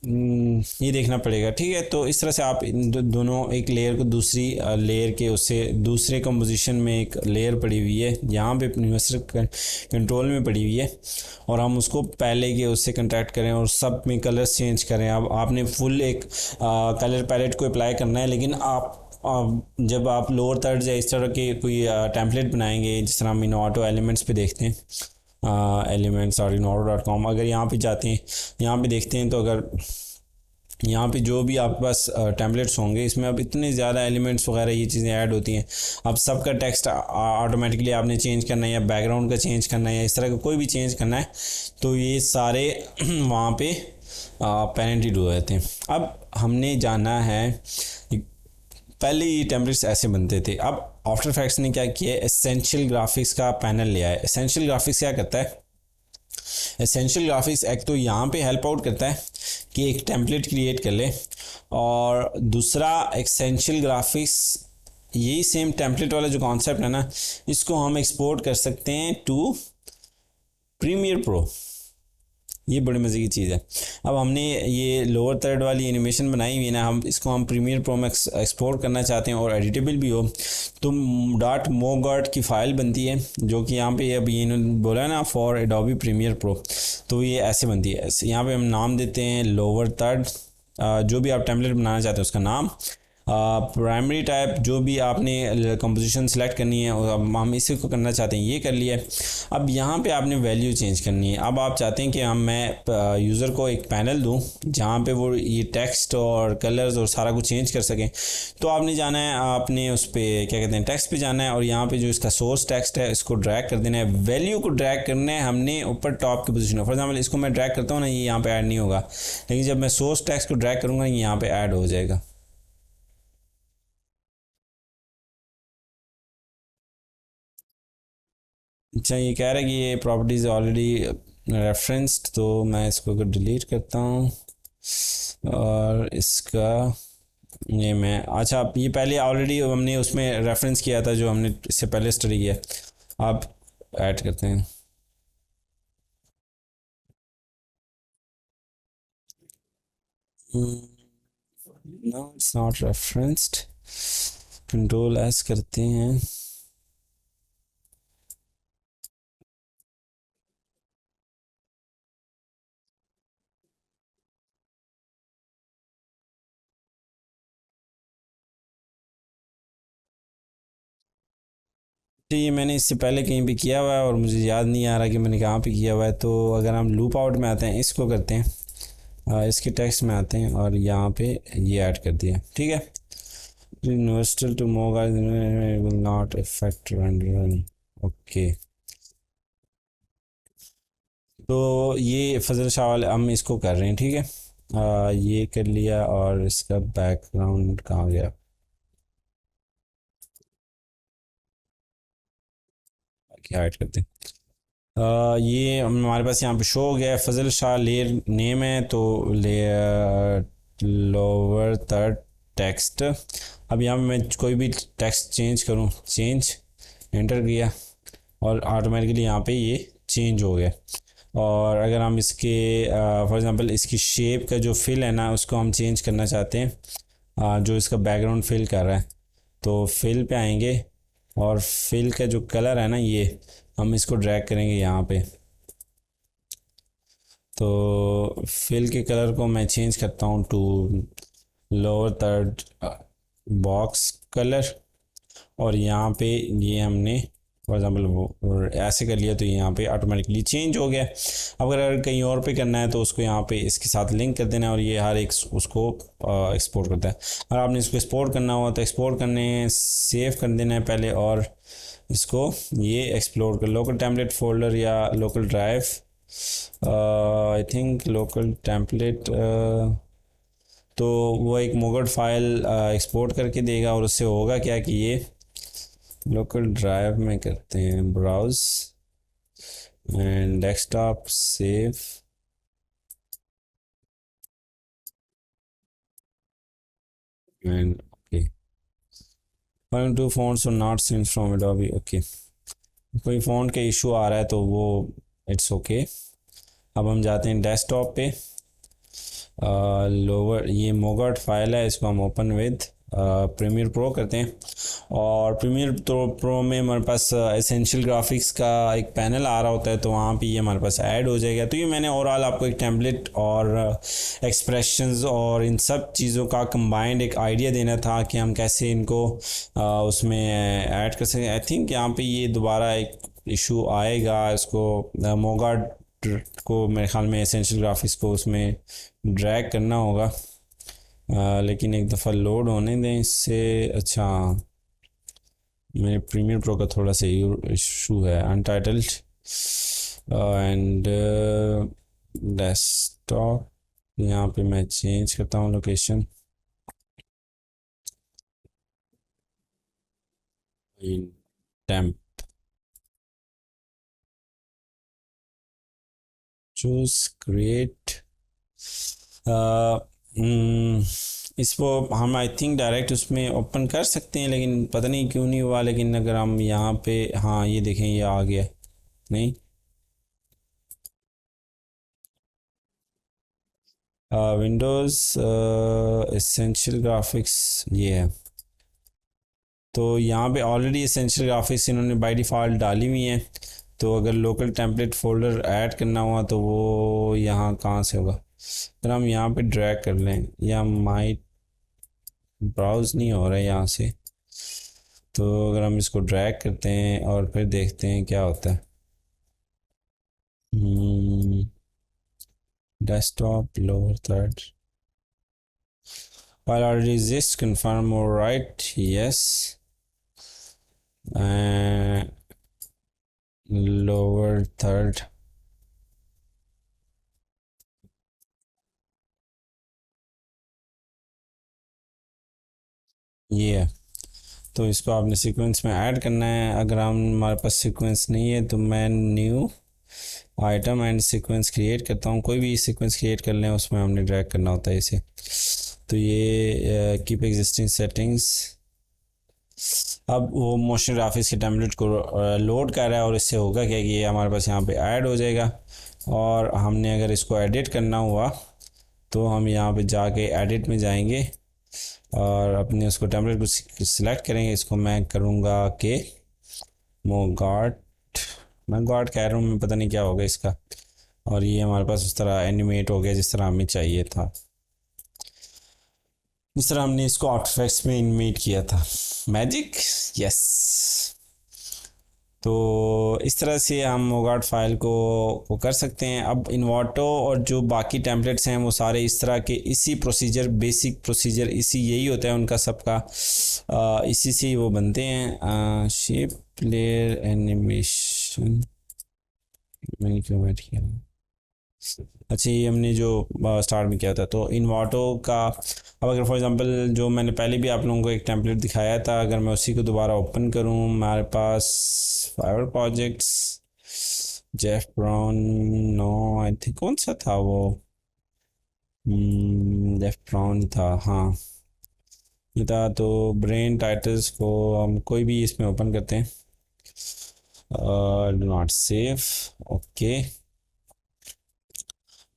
ये देखना पड़ेगा, ठीक है। तो इस तरह से आप इन दोनों, एक लेयर को दूसरी लेयर के उससे दूसरे कंपोजिशन में एक लेयर पड़ी हुई है यहाँ पे यूनिवर्सल कंट्रोल में पड़ी हुई है, और हम उसको पहले के उससे कंट्रैक्ट करें और सब में कलर्स चेंज करें। अब आपने फुल एक कलर पैलेट को अप्लाई करना है, लेकिन आप जब आप लोअर थर्ड या इस तरह के कोई टेम्पलेट बनाएंगे, जिस तरह हम इन ऑटो एलिमेंट्स पे देखते हैं, एलिमेंट्स और inauto.com, अगर यहाँ पे जाते हैं, यहाँ पे देखते हैं, तो अगर यहाँ पे जो भी आपके पास टेम्पलेट्स होंगे, इसमें अब इतने ज़्यादा एलिमेंट्स वगैरह ये चीज़ें ऐड होती हैं। अब सबका टेक्स्ट ऑटोमेटिकली आपने चेंज करना है, या बैकग्राउंड का चेंज करना है, या इस तरह का कोई भी चेंज करना है, तो ये सारे वहाँ पे पेनल्टी ड्यू रहते हैं। अब हमने जाना है, पहले ये टेम्पलेट्स ऐसे बनते थे, अब आफ्टर इफेक्ट्स ने क्या किया है, एसेंशियल ग्राफिक्स का पैनल लिया है। एसेंशियल ग्राफिक्स क्या करता है, एसेंशियल ग्राफिक्स एक तो यहाँ पे हेल्प आउट करता है कि एक टेम्पलेट क्रिएट कर ले, और दूसरा एसेंशियल ग्राफिक्स यही सेम टेम्पलेट वाला जो कॉन्सेप्ट है ना, इसको हम एक्सपोर्ट कर सकते हैं टू प्रीमियर प्रो। ये बड़ी मज़े की चीज़ है। अब हमने ये लोअर थर्ड वाली एनिमेशन बनाई हुई है ना, हम इसको हम प्रीमियर प्रो में एक्सपोर्ट करना चाहते हैं और एडिटेबल भी हो, तो डॉट मोगॉट की फ़ाइल बनती है, जो कि यहाँ पे अभी इन्होंने बोला है ना फॉर एडोबी प्रीमियर प्रो, तो ये ऐसे बनती है। यहाँ पे हम नाम देते हैं लोअर थर्ड, जो भी आप टेम्पलेट बनाना चाहते हैं उसका नाम, प्राइमरी टाइप जो भी आपने कंपोजिशन सेलेक्ट करनी है, और अब हम इसी को करना चाहते हैं, ये कर लिया। अब यहाँ पे आपने वैल्यू चेंज करनी है। अब आप चाहते हैं कि मैं यूज़र को एक पैनल दूँ जहाँ पे वो ये टेक्स्ट और कलर्स और सारा कुछ चेंज कर सकें, तो आपने जाना है, आपने उस पर क्या कहते हैं टेक्स्ट पे जाना है, और यहाँ पे जो इसका सोर्स टेक्स्ट है इसको ड्रैग कर देना है, वैल्यू को ड्रैग करना है हमने ऊपर टॉप की पोजीशन। फॉर एग्जांपल इसको मैं ड्रैग करता हूँ ना, ये यहाँ पे ऐड नहीं होगा, लेकिन जब मैं सोर्स टेक्स्ट को ड्रैग करूँगा ये यहाँ पे ऐड हो जाएगा। अच्छा, ये कह रहा है कि ये प्रॉपर्टीज़ ऑलरेडी रेफरेंस्ड, तो मैं इसको अगर डिलीट करता हूँ और इसका ये मैं, अच्छा ये पहले ऑलरेडी हमने उसमें रेफरेंस किया था जो हमने इससे पहले स्टडी किया, आप ऐड करते हैं। No it's not referenced, control S करते हैं। तो ये मैंने इससे पहले कहीं पे किया हुआ है और मुझे याद नहीं आ रहा कि मैंने कहाँ पे किया हुआ है। तो अगर हम लूप आउट में आते हैं, इसको करते हैं, इसके टेक्स्ट में आते हैं और यहाँ पे ये ऐड कर दिया, ठीक है। यूनिवर्सल टू मोगा will not effect run, okay. तो ये फजल शाह वाले हम इसको कर रहे हैं, ठीक है। ये कर लिया, और इसका बैकग्राउंड कहाँ गया, क्या ऐड करते हैं। ये हमारे पास यहाँ पे शो हो गया है, फजल शाह लेयर नेम है, तो लेयर लोअर थर्ड टेक्स्ट। अब यहाँ पे मैं कोई भी टेक्स्ट चेंज करूँ, चेंज एंटर किया और ऑटोमेटिकली यहाँ पे ये चेंज हो गया। और अगर हम इसके फॉर एग्जांपल इसकी शेप का जो फिल है ना उसको हम चेंज करना चाहते हैं, जो इसका बैकग्राउंड फिल कर रहा है, तो फिल पे आएंगे और फिल का जो कलर है ना ये हम इसको ड्रैग करेंगे यहाँ पे। तो फिल के कलर को मैं चेंज करता हूँ to lower third box colour, और यहाँ पे ये हमने फॉर एग्जांपल वो ऐसे कर लिया, तो यहाँ पे ऑटोमेटिकली चेंज हो गया। अब अगर कहीं और पे करना है तो उसको यहाँ पे इसके साथ लिंक कर देना है, और ये हर एक उसको एक्सपोर्ट करता है। अगर आपने इसको एक्सपोर्ट करना हो तो एक्सपोर्ट करने सेव कर देना है पहले, और इसको ये एक्सप्लोर कर लोकल टेम्पलेट फोल्डर या local drive, I think local template, तो वो एक मोगड फाइल एक्सपोर्ट करके देगा। और उससे होगा क्या कि ये लोकल ड्राइव में करते हैं browse and desktop save, and okay, 1 2 fonts और not seen from Adobe, okay. कोई फ़ॉन्ट का इशू आ रहा है तो वो इट्स ओके। अब हम जाते हैं डेस्कटॉप पे, लोअर ये मोगट फाइल है, इसको हम ओपन विद प्रीमियर प्रो करते हैं। और प्रीमियर प्रो में हमारे पास एसेंशियल ग्राफिक्स का एक पैनल आ रहा होता है, तो वहाँ पे ये हमारे पास ऐड हो जाएगा। तो ये मैंने ओवरऑल आपको एक टेम्पलेट और एक्सप्रेशंस और इन सब चीज़ों का कंबाइंड एक आइडिया देना था कि हम कैसे इनको उसमें ऐड कर सकें। आई थिंक यहाँ पे ये दोबारा एक इशू आएगा, इसको मोगाट को मेरे ख्याल में एसेंशियल ग्राफिक्स को उसमें ड्रैग करना होगा, लेकिन एक दफ़ा लोड होने दें इससे। अच्छा, मेरे प्रीमियर प्रो का थोड़ा सा इशू है, अनटाइटल्ड एंड डेस्कटॉप, यहाँ पे मैं चेंज करता हूँ लोकेशन, टेम्प, चूज क्रिएट। इसको हम आई थिंक डायरेक्ट उसमें ओपन कर सकते हैं, लेकिन पता नहीं क्यों नहीं हुआ। लेकिन अगर हम यहाँ पे, हाँ ये देखें ये आ गया। नहीं, विंडोज़ एसेंशियल ग्राफिक्स ये है। तो यहाँ पे ऑलरेडी एसेंशियल ग्राफिक्स इन्होंने बाय डिफ़ॉल्ट डाली हुई हैं। तो अगर लोकल टेम्पलेट फोल्डर ऐड करना हुआ तो वो यहाँ कहाँ से होगा? अगर हम यहाँ पे ड्रैग कर लें, या माइट ब्राउज़ नहीं हो रहा है यहाँ से, तो अगर हम इसको ड्रैग करते हैं और फिर देखते हैं क्या होता है। Desktop lower third, file already exists, confirm or write, yes, lower third, ये है। तो इसको आपने सीक्वेंस में ऐड करना है। अगर हम हमारे पास सीक्वेंस नहीं है तो मैं new item and sequence create करता हूँ। कोई भी सीक्वेंस क्रिएट कर लें, उसमें हमने ड्रैग करना होता है इसे। तो ये कीप एग्जिस्टिंग सेटिंग्स, अब वो मोशन ग्राफिक्स के टेम्पलेट को लोड कर रहा है। और इससे होगा क्या कि ये हमारे पास यहाँ पे ऐड हो जाएगा। और हमने अगर इसको एडिट करना हुआ तो हम यहाँ पे जाके एडिट में जाएंगे और अपने उसको टेम्पलेट को सिलेक्ट करेंगे। इसको मैं करूँगा कि मोगाट, मैं गॉड कह रहा हूँ, मैं पता नहीं क्या होगा इसका। और ये हमारे पास उस तरह एनिमेट हो गया जिस तरह हमें चाहिए था, जिस तरह हमने इसको आफ्टर इफेक्ट्स में एनिमेट किया था। Magic, yes. तो इस तरह से हम मोगाट फाइल को कर सकते हैं। अब इन्वाटो और जो बाकी टेम्पलेट्स हैं वो सारे इस तरह के इसी प्रोसीजर, बेसिक प्रोसीजर इसी यही होता है उनका सबका, इसी से ही वो बनते हैं। शेप लेयर एनिमेशन मैंने क्यों ऐड किया? अच्छा, ये हमने जो स्टार्ट में किया था तो इन्वाटो का। अब अगर फॉर एग्जांपल जो मैंने पहले भी आप लोगों को एक टेम्पलेट दिखाया था, अगर मैं उसी को दोबारा ओपन करूं, हमारे पास Fiverr projects, Jeff Brown, no I think कौन सा था वो, जेफ ब्राउन था, हाँ ये था। तो ब्रेन टाइटल्स को हम कोई भी इसमें ओपन करते हैं, डू नॉट सेव, ओके।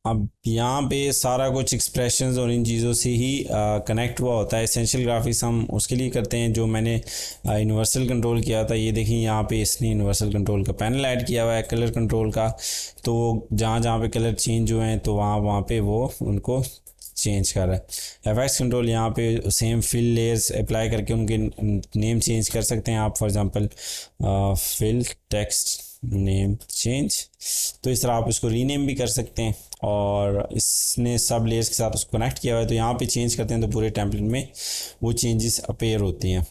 अब यहाँ पे सारा कुछ एक्सप्रेशंस और इन चीज़ों से ही कनेक्ट हुआ होता है। एसेंशियल ग्राफिक्स हम उसके लिए करते हैं जो मैंने यूनिवर्सल कंट्रोल किया था। ये देखिए यहाँ पे इसने यूनिवर्सल कंट्रोल का पैनल ऐड किया हुआ है, कलर कंट्रोल का। तो जहाँ जहाँ पे कलर चेंज हुए हैं तो वहाँ वहाँ पे वो उनको चेंज कर रहा है। एफएक्स कंट्रोल यहाँ पे सेम फिल लेयर्स अप्लाई करके उनके नेम चेंज कर सकते हैं आप। For example fill text name change, तो इस तरह आप इसको रीनेम भी कर सकते हैं। और इसने सब लेयर्स के साथ उसको कनेक्ट किया हुआ है, तो यहाँ पे चेंज करते हैं तो पूरे टेम्पलेट में वो चेंजेस अपेयर होती हैं।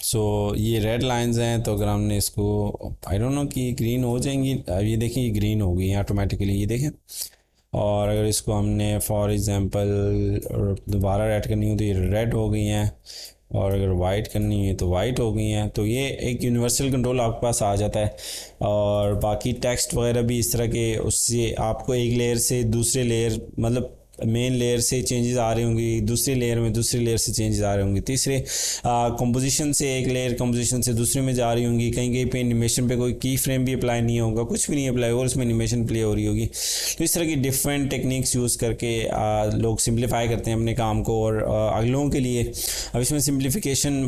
सो ये रेड लाइंस हैं, तो अगर हमने इसको आई डोंट नो कि ग्रीन हो जाएंगी, ये देखें ये ग्रीन हो गई हैं ऑटोमेटिकली, ये देखें। और अगर इसको हमने फॉर एग्ज़ाम्पल दोबारा रेड करनी हो तो ये रेड हो गई हैं, और अगर वाइट करनी है तो वाइट हो गई हैं। तो ये एक यूनिवर्सल कंट्रोल आपके पास आ जाता है। और बाकी टेक्स्ट वगैरह भी इस तरह के, उससे आपको एक लेयर से दूसरे लेयर, मतलब मेन लेयर से चेंजेस आ रही होंगी, दूसरी लेयर में दूसरी लेयर से चेंजेस आ रहे होंगे, तीसरे कंपोजिशन से एक लेयर कंपोजिशन से दूसरे में जा रही होंगी। कहीं कहीं पे एनिमेशन पे कोई की फ्रेम भी अप्लाई नहीं होगा, कुछ भी नहीं अप्लाई होगा, उसमें एनिमेशन प्ले हो रही होगी। तो इस तरह की डिफरेंट टेक्निक्स यूज़ करके लोग सिंप्लीफाई करते हैं अपने काम को। और अगलों के लिए, अब इसमें सिंप्लीफिकेशन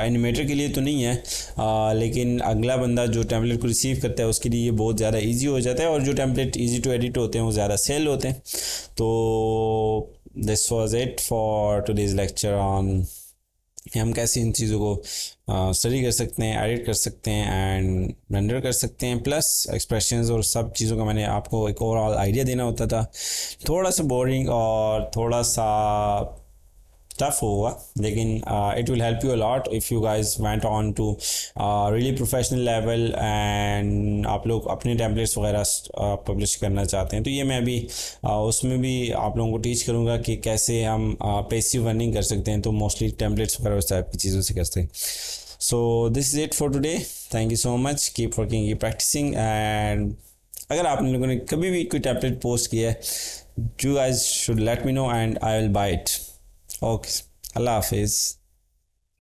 एनिमेटर के लिए तो नहीं है, लेकिन अगला बंदा जो टेम्पलेट को रिसीव करता है उसके लिए ये बहुत ज़्यादा ईजी हो जाता है। और जो टेम्पलेट ईजी टू एडिट होते हैं वो ज़्यादा सेल होते हैं। तो this was it for today's lecture on हम कैसे इन चीज़ों को स्टडी कर सकते हैं, एडिट कर सकते हैं एंड रेंडर कर सकते हैं। प्लस एक्सप्रेशंस और सब चीज़ों का मैंने आपको एक ओवरऑल आइडिया देना होता था। थोड़ा सा बोरिंग और थोड़ा सा टफ होगा, लेकिन it will help you a lot if you guys went on to really professional level and आप लोग अपने टेम्पलेट्स वगैरह पब्लिश करना चाहते हैं। तो ये मैं अभी उसमें भी आप लोगों को टीच करूँगा कि कैसे हम पैसिव अर्निंग कर सकते हैं। तो मोस्टली टेम्पलेट्स वगैरह उस टाइप की चीज़ों से करते हैं। So this is it for today, thank you so much, keep working, keep practising. And अगर आप लोगों ने कभी भी कोई टेम्पलेट पोस्ट किया है, you guys should let me know and I will buy it. Okay, Allah Hafiz.